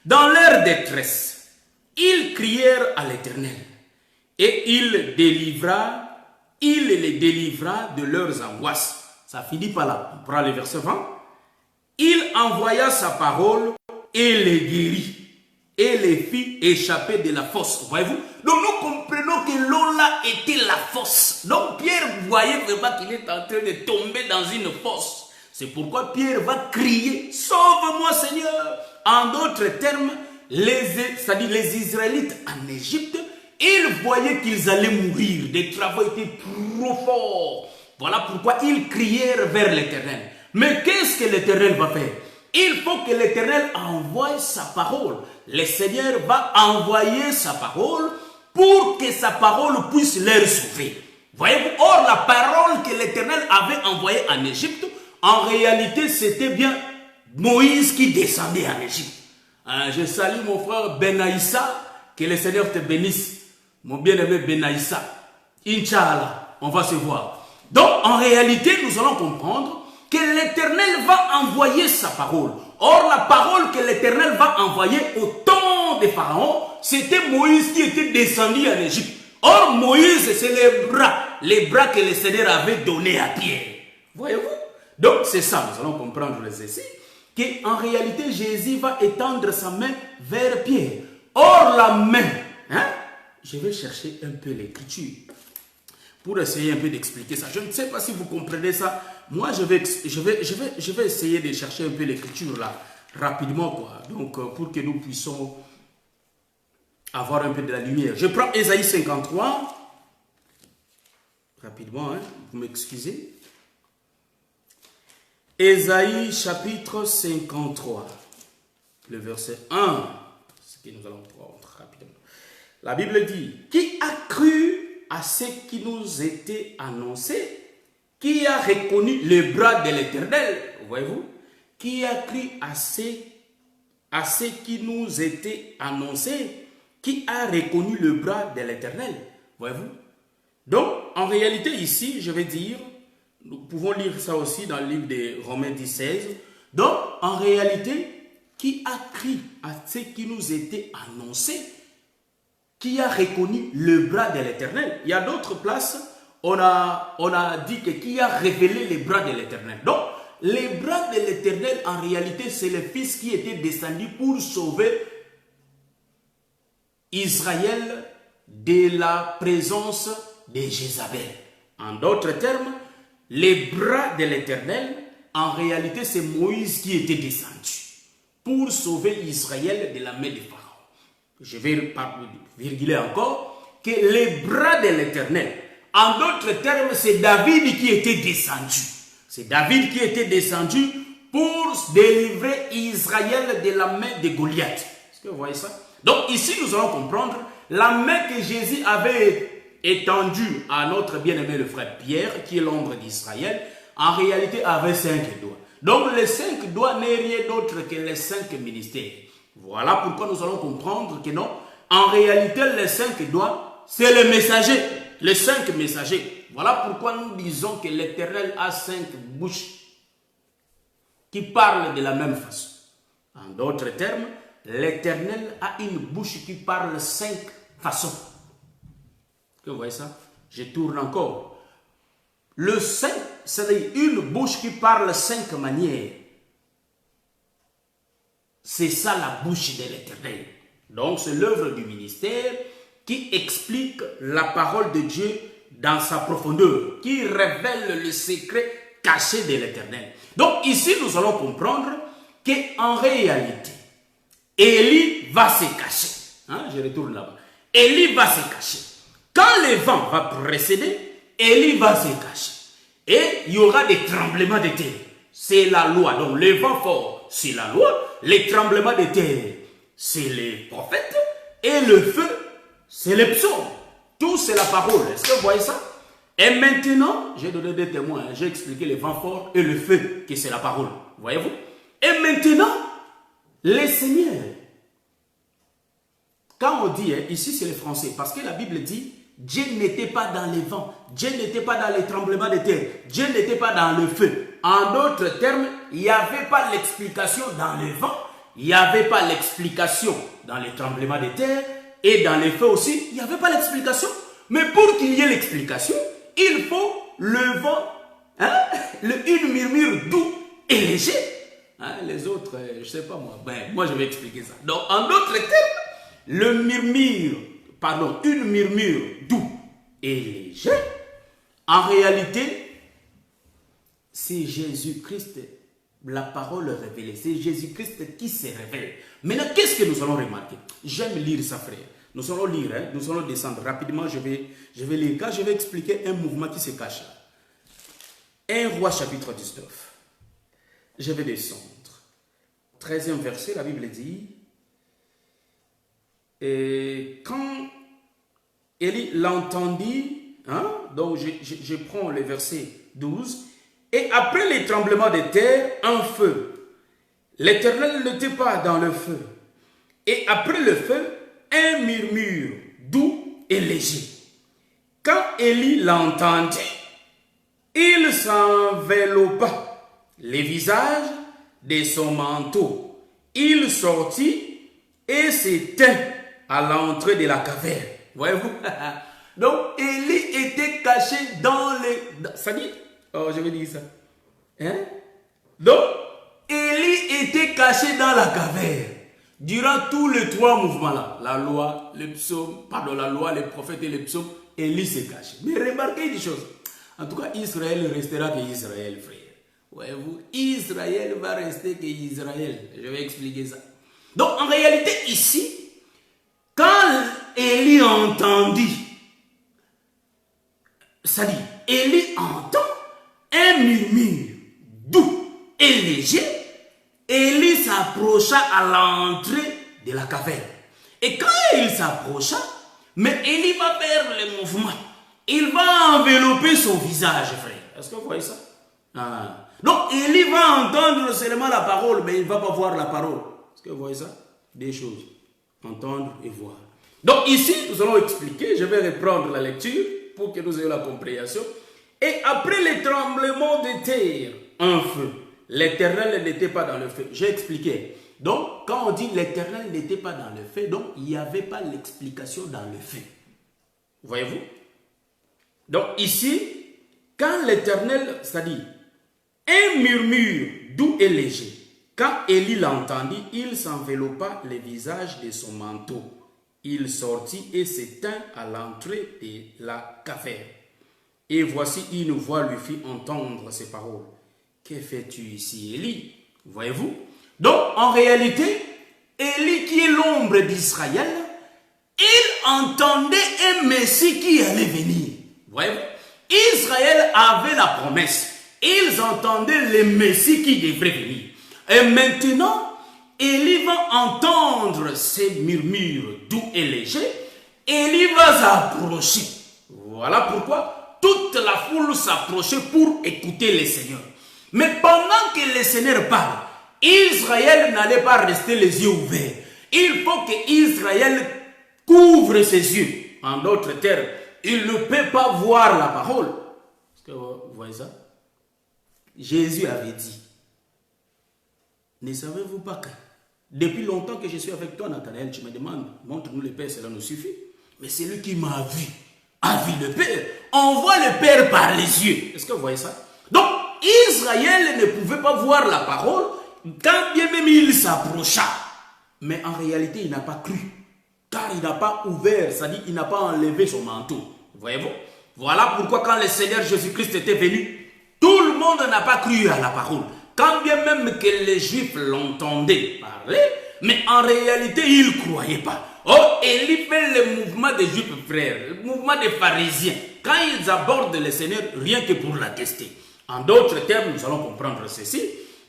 Dans leur détresse, ils crièrent à l'Éternel. Et il les délivra de leurs angoisses. Ça finit par là. On prend le verset 20. Il envoya sa parole et les guérit. Et les fit échapper de la fosse. Voyez-vous? Donc nous comprenons que l'eau là était la fosse. Donc Pierre voyait vraiment qu'il est en train de tomber dans une fosse. C'est pourquoi Pierre va crier, sauve-moi Seigneur. En d'autres termes, c'est-à-dire les Israélites en Égypte, ils voyaient qu'ils allaient mourir. Les travaux étaient trop forts. Voilà pourquoi ils crièrent vers l'Éternel. Mais qu'est-ce que l'Éternel va faire? Il faut que l'Éternel envoie sa parole. Le Seigneur va envoyer sa parole pour que sa parole puisse les sauver. Voyez-vous? Or, la parole que l'Éternel avait envoyée en Égypte, en réalité, c'était bien Moïse qui descendait en Égypte. Je salue mon frère Benaïssa. Que le Seigneur te bénisse. Mon bien-aimé Benaïssa. Inch'Allah, on va se voir. Donc, en réalité, nous allons comprendre que l'Éternel va envoyer sa parole. Or, la parole que l'Éternel va envoyer au temps de Pharaon, c'était Moïse qui était descendu en Égypte. Or, Moïse, c'est les bras que le Seigneur avait donnés à Pierre. Voyez-vous? Donc, c'est ça, nous allons comprendre ici, qu'en réalité, Jésus va étendre sa main vers Pierre. Or, la main, je vais chercher un peu l'écriture pour essayer un peu d'expliquer ça. Je ne sais pas si vous comprenez ça. Moi, je vais essayer de chercher un peu l'écriture là, rapidement, quoi. Donc, pour que nous puissions avoir un peu de la lumière. Je prends Ésaïe 53. Rapidement, vous m'excusez. Ésaïe chapitre 53. Le verset 1. Ce que nous allons prendre rapidement. La Bible dit, qui a cru à ce qui nous était annoncé? Qui a reconnu le bras de l'Éternel? Voyez-vous? Qui a cru à ce qui nous était annoncé? Qui a reconnu le bras de l'Éternel? Voyez-vous? Donc, en réalité, ici, je vais dire, nous pouvons lire ça aussi dans le livre de Romains 10:16. Donc, en réalité, qui a cru à ce qui nous était annoncé, qui a reconnu le bras de l'Éternel. Il y a d'autres places, on a dit que qui a révélé les bras de l'Éternel. Donc, les bras de l'Éternel, en réalité, c'est le Fils qui était descendu pour sauver Israël de la présence de Jézabel. En d'autres termes, les bras de l'Éternel, en réalité, c'est Moïse qui était descendu pour sauver Israël de la main de Pharaon. Je vais virguler encore, que les bras de l'Éternel, en d'autres termes, c'est David qui était descendu. C'est David qui était descendu pour délivrer Israël de la main de Goliath. Est-ce que vous voyez ça? Donc ici, nous allons comprendre la main que Jésus avait étendue à notre bien-aimé le frère Pierre, qui est l'ombre d'Israël, en réalité avait 5 doigts. Donc les 5 doigts n'est rien d'autre que les 5 ministères. Voilà pourquoi nous allons comprendre que non, en réalité les 5 doigts, c'est le messager, les 5 messagers. Voilà pourquoi nous disons que l'Éternel a 5 bouches qui parlent de la même façon. En d'autres termes, l'Éternel a une bouche qui parle 5 façons. Vous voyez ça? Je tourne encore. Le 5, c'est une bouche qui parle 5 manières. C'est ça la bouche de l'Éternel. Donc c'est l'œuvre du ministère qui explique la parole de Dieu dans sa profondeur, qui révèle le secret caché de l'Éternel. Donc ici nous allons comprendre qu'en réalité, Élie va se cacher. Je retourne là-bas. Élie va se cacher. Quand le vent va précéder, Élie va se cacher. Et il y aura des tremblements de terre. C'est la loi. Donc le vent fort, c'est la loi. Les tremblements de terre, c'est les prophètes. Et le feu, c'est les psaumes. Tout, c'est la parole. Est-ce que vous voyez ça? Et maintenant, j'ai donné des témoins. J'ai expliqué le vent fort et le feu, que c'est la parole. Voyez-vous? Et maintenant, les seigneurs. Quand on dit, ici c'est le français, parce que la Bible dit, Dieu n'était pas dans les vents, Dieu n'était pas dans les tremblements de terre, Dieu n'était pas dans le feu. En d'autres termes, il n'y avait pas l'explication dans le vent, il n'y avait pas l'explication dans les tremblements de terre, et dans les feux aussi, il n'y avait pas l'explication. Mais pour qu'il y ait l'explication, il faut le vent, une murmure doux et léger. Les autres, je ne sais pas moi. Moi je vais expliquer ça. Donc en d'autres termes, une murmure doux et léger, en réalité, c'est Jésus-Christ, la parole révélée. C'est Jésus-Christ qui se révèle. Maintenant, qu'est-ce que nous allons remarquer? J'aime lire ça, frère. Nous allons lire, nous allons descendre rapidement. Je vais lire, car je vais expliquer un mouvement qui se cache là. 1 Roi chapitre 19. Je vais descendre. 13e verset, la Bible dit, et quand Élie l'entendit, donc je prends le verset 12, et après les tremblements de terre, un feu. L'Éternel n'était pas dans le feu. Et après le feu, un murmure doux et léger. Quand Élie l'entendit, il s'enveloppa les visages de son manteau. Il sortit et s'éteint à l'entrée de la caverne. Voyez-vous? Donc, Élie était caché dans les... Ça dit? Oh, je vais dire ça. Donc, Élie était caché dans la caverne. Durant tous les 3 mouvements-là, la loi, les psaumes, la loi, les prophètes et les psaumes, Élie s'est caché. Mais remarquez des choses. En tout cas, Israël restera qu'Israël, frère. Voyez-vous, Israël va rester qu'Israël. Je vais expliquer ça. Donc, en réalité, ici, quand Élie entendit, ça dit, Élie entend un murmure doux et léger. Élie s'approcha à l'entrée de la caverne. Et quand il s'approcha, mais Élie va faire le mouvement. Il va envelopper son visage, frère. Est-ce que vous voyez ça? Donc, Élie va entendre seulement la parole, mais il ne va pas voir la parole. Est-ce que vous voyez ça? Des choses. Entendre et voir. Donc, ici, nous allons expliquer. Je vais reprendre la lecture. pour que nous ayons la compréhension. Et après les tremblements de terre, un feu. L'Éternel n'était pas dans le feu. J'ai expliqué. Donc, quand on dit l'Éternel n'était pas dans le feu, donc il n'y avait pas l'explication dans le feu. Voyez-vous? Donc ici, quand l'Éternel, c'est-à-dire un murmure doux et léger, quand Élie l'entendit, il s'enveloppa le visage de son manteau. Il sortit et s'éteint à l'entrée de la caverne. Et voici une voix lui fit entendre ces paroles. Que fais-tu ici, Élie? Voyez-vous? Donc, en réalité, Élie, qui est l'ombre d'Israël, il entendait un Messie qui allait venir. Voyez-vous? Israël avait la promesse. Ils entendaient le Messie qui devrait venir. Et maintenant, Élie va entendre ces murmures doux et légers. Élie va s'approcher. Voilà pourquoi toute la foule s'approchait pour écouter le Seigneur. Mais pendant que le Seigneur parle, Israël n'allait pas rester les yeux ouverts. Il faut que Israël couvre ses yeux. En d'autres termes, il ne peut pas voir la parole. Est-ce que vous voyez ça? Jésus avait dit, ne savez-vous pas que depuis longtemps que je suis avec toi, Nathanaël, tu me demandes, montre-nous le Père, cela nous suffit. Mais celui qui m'a vu a vu le Père. On voit le Père par les yeux. Est-ce que vous voyez ça? Donc, Israël ne pouvait pas voir la parole quand bien même il s'approcha. Mais en réalité, il n'a pas cru. Car il n'a pas ouvert, c'est-à-dire il n'a pas enlevé son manteau. Voyez-vous? Voilà pourquoi quand le Seigneur Jésus-Christ était venu, tout le monde n'a pas cru à la parole. Quand bien même que les Juifs l'entendaient parler, mais en réalité, ils ne croyaient pas. Oh, Élie fait le mouvement des Juifs frères, le mouvement des pharisiens. Quand ils abordent le Seigneur, rien que pour l'attester. En d'autres termes, nous allons comprendre ceci,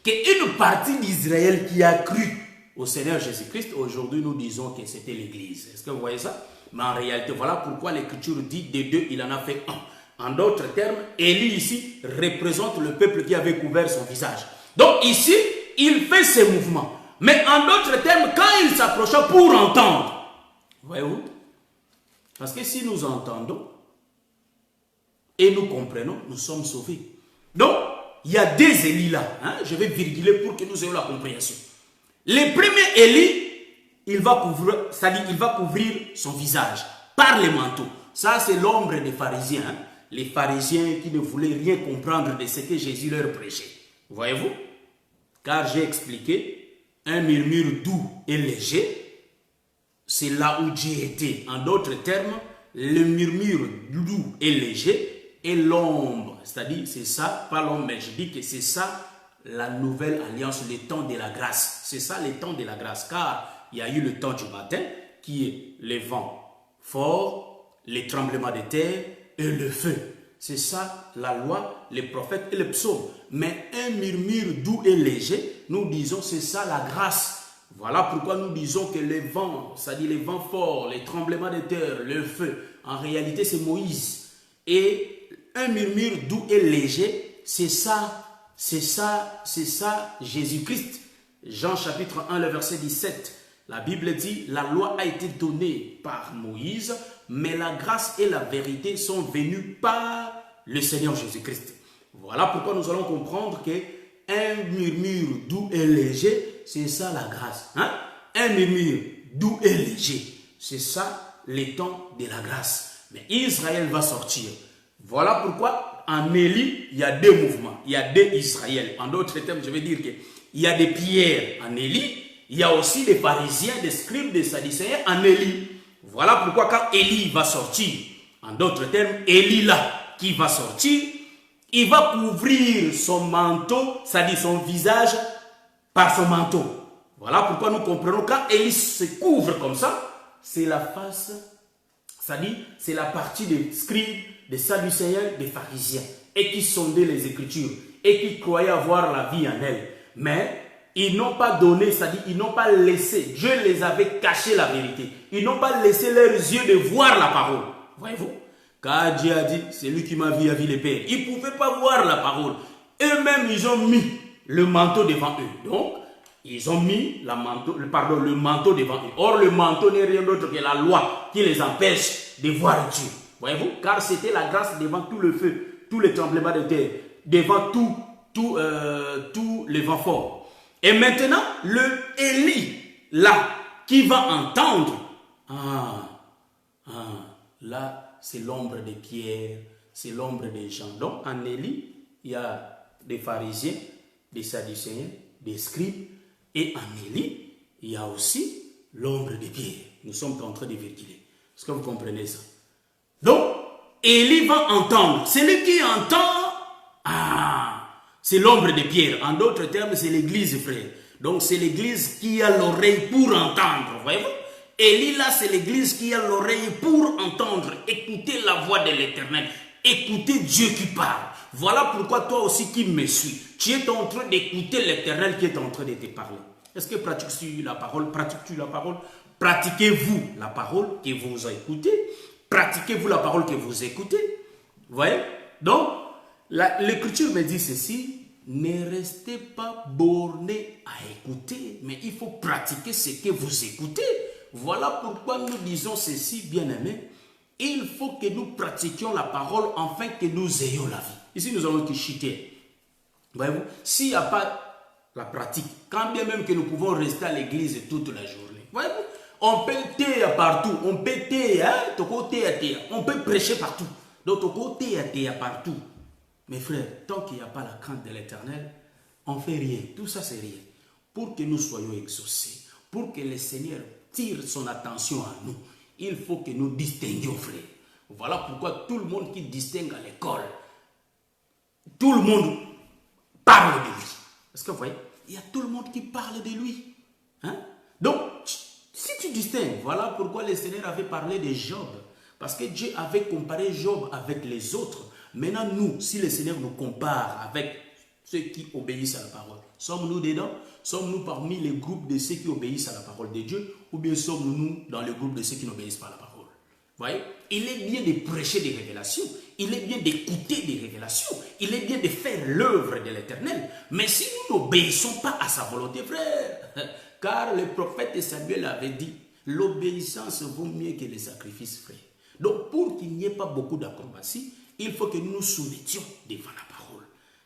qu'une partie d'Israël qui a cru au Seigneur Jésus-Christ, aujourd'hui nous disons que c'était l'Église. Est-ce que vous voyez ça? Mais en réalité, voilà pourquoi l'Écriture dit des deux, il en a fait un. En d'autres termes, Élie ici représente le peuple qui avait couvert son visage. Donc ici, il fait ses mouvements. Mais en d'autres termes, quand il s'approcha pour entendre, voyez-vous? Parce que si nous entendons et nous comprenons, nous sommes sauvés. Donc, il y a des Élis là. Je vais virguler pour que nous ayons la compréhension. Le premier Élie, il va couvrir, c'est-à-dire il va couvrir son visage par les manteaux. Ça, c'est l'ombre des pharisiens. Les pharisiens qui ne voulaient rien comprendre de ce que Jésus leur prêchait. Voyez-vous? Car j'ai expliqué, un murmure doux et léger, c'est là où Dieu était. En d'autres termes, le murmure doux et léger est l'ombre. C'est-à-dire, c'est ça, pas l'ombre, mais je dis que c'est ça la nouvelle alliance, le temps de la grâce. C'est ça le temps de la grâce, car il y a eu le temps du matin, qui est le vent fort, les tremblements de terre et le feu. C'est ça la loi, les prophètes et les psaumes. Mais un murmure doux et léger, nous disons c'est ça la grâce. Voilà pourquoi nous disons que les vents, c'est-à-dire les vents forts, les tremblements de terre, le feu, en réalité c'est Moïse. Et un murmure doux et léger, c'est ça Jésus-Christ. Jean chapitre 1, le verset 17. La Bible dit, la loi a été donnée par Moïse, mais la grâce et la vérité sont venues par le Seigneur Jésus-Christ. Voilà pourquoi nous allons comprendre qu'un murmure doux et léger, c'est ça la grâce. Un murmure doux et léger, c'est ça les temps de la grâce. Mais Israël va sortir. Voilà pourquoi en Élie, il y a deux mouvements. Il y a deux Israël. En d'autres termes, je vais dire qu'il y a des pierres en Élie. Il y a aussi des pharisiens, des scribes, des sadducéens en Élie. Voilà pourquoi quand Élie va sortir, en d'autres termes, Élie là qui va sortir, il va couvrir son manteau, c'est-à-dire son visage, par son manteau. Voilà pourquoi nous comprenons quand Élie se couvre comme ça, c'est la face, c'est-à-dire c'est la partie des scribes, des sadducéens, des pharisiens, et qui sondaient les Écritures, et qui croyaient avoir la vie en elles. Mais ils n'ont pas donné, c'est-à-dire ils n'ont pas laissé, Dieu les avait caché la vérité. Ils n'ont pas laissé leurs yeux de voir la parole. Voyez-vous? Car Dieu a dit, c'est lui qui m'a vu, a vu les pères. Ils ne pouvaient pas voir la parole. Eux-mêmes, ils ont mis le manteau devant eux. Donc, ils ont mis le manteau devant eux. Or, le manteau n'est rien d'autre que la loi qui les empêche de voir Dieu. Voyez-vous? Car c'était la grâce devant tout le feu, tous les tremblements de terre, devant tous les vents forts. Et maintenant, le Élie, là, qui va entendre, là, c'est l'ombre des pierres, c'est l'ombre des gens. Donc, en Élie, il y a des pharisiens, des sadducéens, des scribes, et en Élie, il y a aussi l'ombre des pierres. Nous sommes en train de virguler. Est-ce que vous comprenez ça? Donc, Élie va entendre. Celui qui entend, c'est l'ombre des pierres. En d'autres termes, c'est l'église, frère. Donc, c'est l'église qui a l'oreille pour entendre. Voyez-vous? Élie, là, c'est l'église qui a l'oreille pour entendre. Écouter la voix de l'Éternel. Écouter Dieu qui parle. Voilà pourquoi toi aussi qui me suis, tu es en train d'écouter l'Éternel qui est en train de te parler. Est-ce que pratiques-tu la parole? Pratiques-tu la parole? Pratiquez-vous la parole que vous écoutez? Pratiquez-vous la parole que vous écoutez? Vous voyez? Donc, l'Écriture me dit ceci. Ne restez pas bornés à écouter, mais il faut pratiquer ce que vous écoutez. Voilà pourquoi nous disons ceci, bien-aimés. Il faut que nous pratiquions la parole afin que nous ayons la vie. Ici, nous allons chuter. Voyez-vous, s'il n'y a pas la pratique, quand bien même que nous pouvons rester à l'église toute la journée, voyez-vous, on peut taire partout, on peut taire, on peut prêcher partout. Donc, on peut taire partout. Mes frères, tant qu'il n'y a pas la crainte de l'Éternel, on ne fait rien. Tout ça, c'est rien. Pour que nous soyons exaucés, pour que le Seigneur tire son attention à nous, il faut que nous distinguions, frère. Voilà pourquoi tout le monde qui distingue à l'école, tout le monde parle de lui. Est-ce que vous voyez? Il y a tout le monde qui parle de lui. Hein? Donc, si tu distingues, voilà pourquoi le Seigneur avait parlé de Job. Parce que Dieu avait comparé Job avec les autres. Maintenant, nous, si le Seigneur nous compare avec ceux qui obéissent à la parole, sommes-nous dedans? Sommes-nous parmi les groupes de ceux qui obéissent à la parole de Dieu? Ou bien sommes-nous dans le groupe de ceux qui n'obéissent pas à la parole? Vous voyez? Il est bien de prêcher des révélations. Il est bien d'écouter des révélations. Il est bien de faire l'œuvre de l'Éternel. Mais si nous n'obéissons pas à sa volonté, frère, car le prophète Samuel avait dit, l'obéissance vaut mieux que les sacrifices, frère. Donc, pour qu'il n'y ait pas beaucoup d'acrobatie, il faut que nous nous soumettions devant la parole.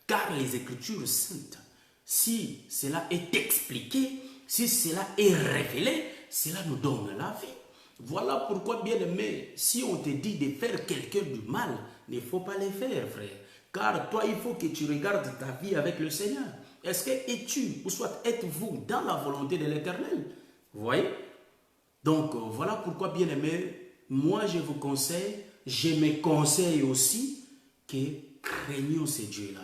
Car les Écritures saintes, si cela est expliqué, si cela est révélé, cela nous donne la vie. Voilà pourquoi, bien-aimé, si on te dit de faire quelqu'un du mal, il ne faut pas le faire, frère. Car toi, il faut que tu regardes ta vie avec le Seigneur. Est-ce que es-tu, ou soit êtes-vous dans la volonté de l'Éternel? Vous voyez? Donc, voilà pourquoi, bien-aimé, moi, je vous conseille, je me conseille aussi que craignons ce Dieu-là.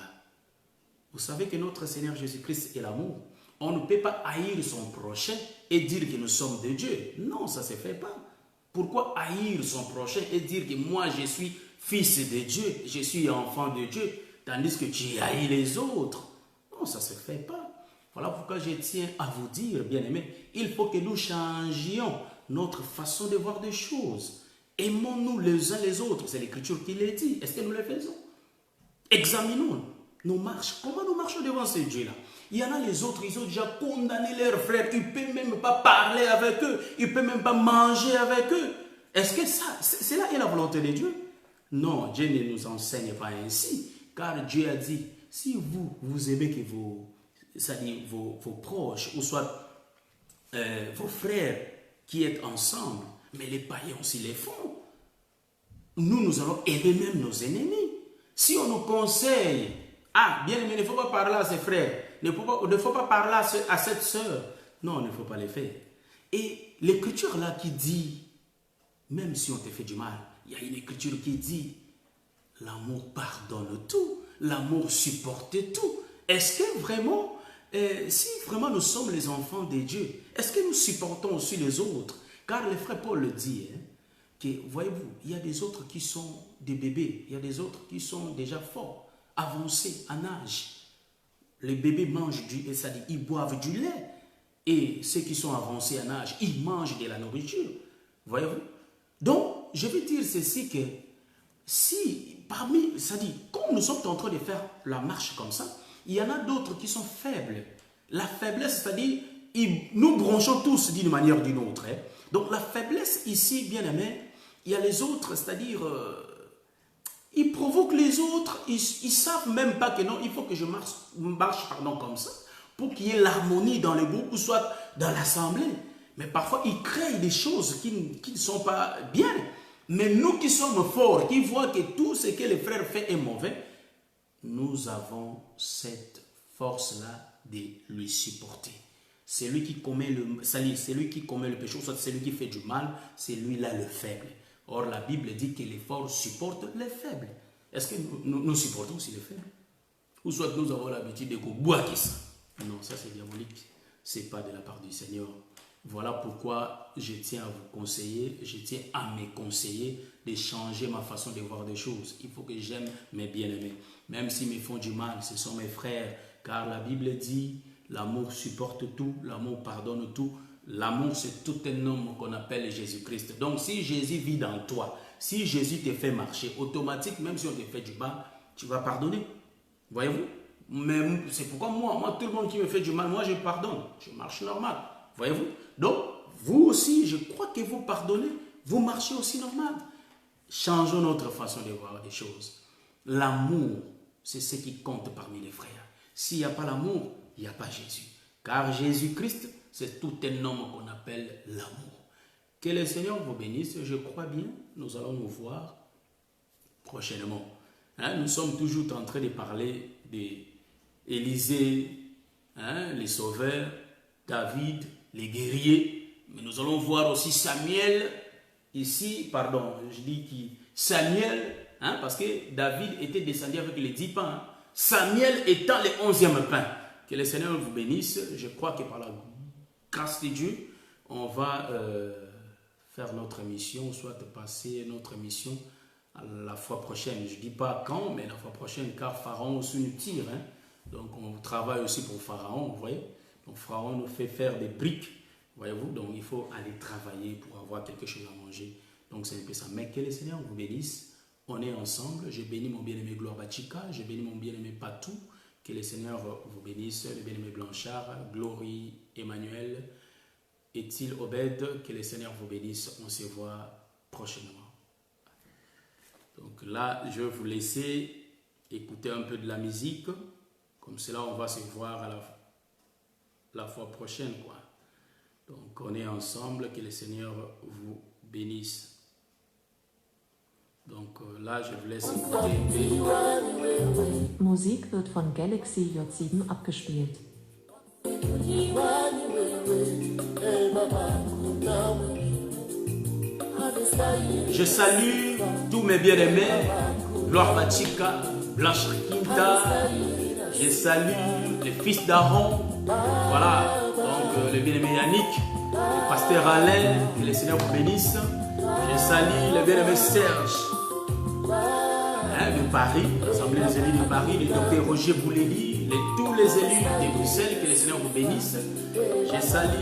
Vous savez que notre Seigneur Jésus-Christ est l'amour. On ne peut pas haïr son prochain et dire que nous sommes de Dieu. Non, ça ne se fait pas. Pourquoi haïr son prochain et dire que moi je suis fils de Dieu, je suis enfant de Dieu, tandis que tu haïs les autres? Non, ça ne se fait pas. Voilà pourquoi je tiens à vous dire, bien-aimés, il faut que nous changions notre façon de voir des choses. Aimons-nous les uns les autres. C'est l'Écriture qui le dit. Est-ce que nous le faisons? Examinons nos marches. Comment nous marchons devant ce Dieu-là? Il y en a les autres, ils ont déjà condamné leurs frères. Ils ne peuvent même pas parler avec eux. Ils ne peuvent même pas manger avec eux. Est-ce que ça, cela est la volonté de Dieu? Non, Dieu ne nous enseigne pas ainsi. Car Dieu a dit, si vous aimez que vos proches, ou soit vos frères qui êtes ensemble, mais les païens aussi les font, nous allons aimer même nos ennemis. Si on nous conseille, bien, mais il ne faut pas parler à ses frères, il ne faut pas parler à cette sœur. Non, il ne faut pas les faire. Et l'écriture là qui dit, même si on te fait du mal, il y a une écriture qui dit, l'amour pardonne tout, l'amour supporte tout. Est-ce que vraiment, si vraiment nous sommes les enfants de Dieu, est-ce que nous supportons aussi les autres? Car le frère Paul le dit, que voyez-vous, il y a des autres qui sont des bébés, il y a des autres qui sont déjà forts, avancés en âge. Les bébés mangent c'est-à-dire ils boivent du lait. Et ceux qui sont avancés en âge, ils mangent de la nourriture. Voyez-vous? Donc, je vais dire ceci que si parmi, c'est-à-dire, comme nous sommes en train de faire la marche comme ça, il y en a d'autres qui sont faibles. La faiblesse, c'est-à-dire, nous bronchons tous d'une manière ou d'une autre. Donc, la faiblesse ici, bien aimé, il y a les autres, c'est-à-dire, ils provoquent les autres, ils ne savent même pas que non, il faut que je marche comme ça, pour qu'il y ait l'harmonie dans le groupe, ou soit dans l'assemblée. Mais parfois, ils créent des choses qui ne sont pas bien. Mais nous qui sommes forts, qui voient que tout ce que les frères font est mauvais, nous avons cette force-là de lui supporter. C'est lui qui commet le péché, soit celui qui fait du mal, c'est lui-là le faible. Or, la Bible dit que les forts supportent les faibles. Est-ce que nous supportons aussi les faibles? Ou soit nous avons l'habitude de boire qui ça? Non, ça c'est diabolique. Ce n'est pas de la part du Seigneur. Voilà pourquoi je tiens à vous conseiller, je tiens à me conseiller de changer ma façon de voir des choses. Il faut que j'aime mes bien-aimés. Même s'ils me font du mal, ce sont mes frères. Car la Bible dit, l'amour supporte tout, l'amour pardonne tout. L'amour, c'est tout un homme qu'on appelle Jésus-Christ. Donc, si Jésus vit dans toi, si Jésus te fait marcher, automatique, même si on te fait du mal, tu vas pardonner. Voyez-vous? Mais c'est pourquoi moi, tout le monde qui me fait du mal, moi, je pardonne. Je marche normal. Voyez-vous? Donc, vous aussi, je crois que vous pardonnez, vous marchez aussi normal. Changeons notre façon de voir les choses. L'amour, c'est ce qui compte parmi les frères. S'il n'y a pas l'amour, il n'y a pas Jésus. Car Jésus-Christ, c'est tout un homme qu'on appelle l'amour. Que le Seigneur vous bénisse. Je crois bien, nous allons nous voir prochainement. Nous sommes toujours en train de parler d'Élisée, les sauveurs, David, les guerriers. Mais nous allons voir aussi Samuel, ici, pardon, je dis Samuel, parce que David était descendu avec les 10 pains. Samuel étant le 11e pain. Que le Seigneur vous bénisse. Je crois que par la grâce de Dieu, on va faire notre émission, soit passer notre émission à la fois prochaine. Je ne dis pas quand, mais la fois prochaine, car Pharaon aussi nous tire. Donc on travaille aussi pour Pharaon, vous voyez. Donc Pharaon nous fait faire des briques, voyez-vous. Donc il faut aller travailler pour avoir quelque chose à manger. Donc c'est un peu ça. Mais que le Seigneur vous bénisse. On est ensemble. Je bénis mon bien-aimé Gloire Bachika. Je bénis mon bien-aimé Patou. Que le Seigneur vous bénisse. Le bien-aimé Blanchard, Glory, Emmanuel, Ethyle Obed. Que le Seigneur vous bénisse. On se voit prochainement. Donc là, je vais vous laisser écouter un peu de la musique. Comme cela, on va se voir à la fois prochaine, quoi. Donc on est ensemble. Que le Seigneur vous bénisse. Donc là, je vous laisse écouter. Musik wird von Galaxy J7 abgespielt. Je salue tous mes bien-aimés, Gloire Bachika, Blanche Quinta. Je salue les fils d'Aaron. Voilà, donc le bien-aimé Yannick, le pasteur Alain, que le Seigneur vous bénisse. Je salue le bien-aimé Serge de Paris, l'Assemblée des élus de Paris, le docteur Roger Bouleli, tous les élus de Bruxelles, que le Seigneur vous bénisse. Je salue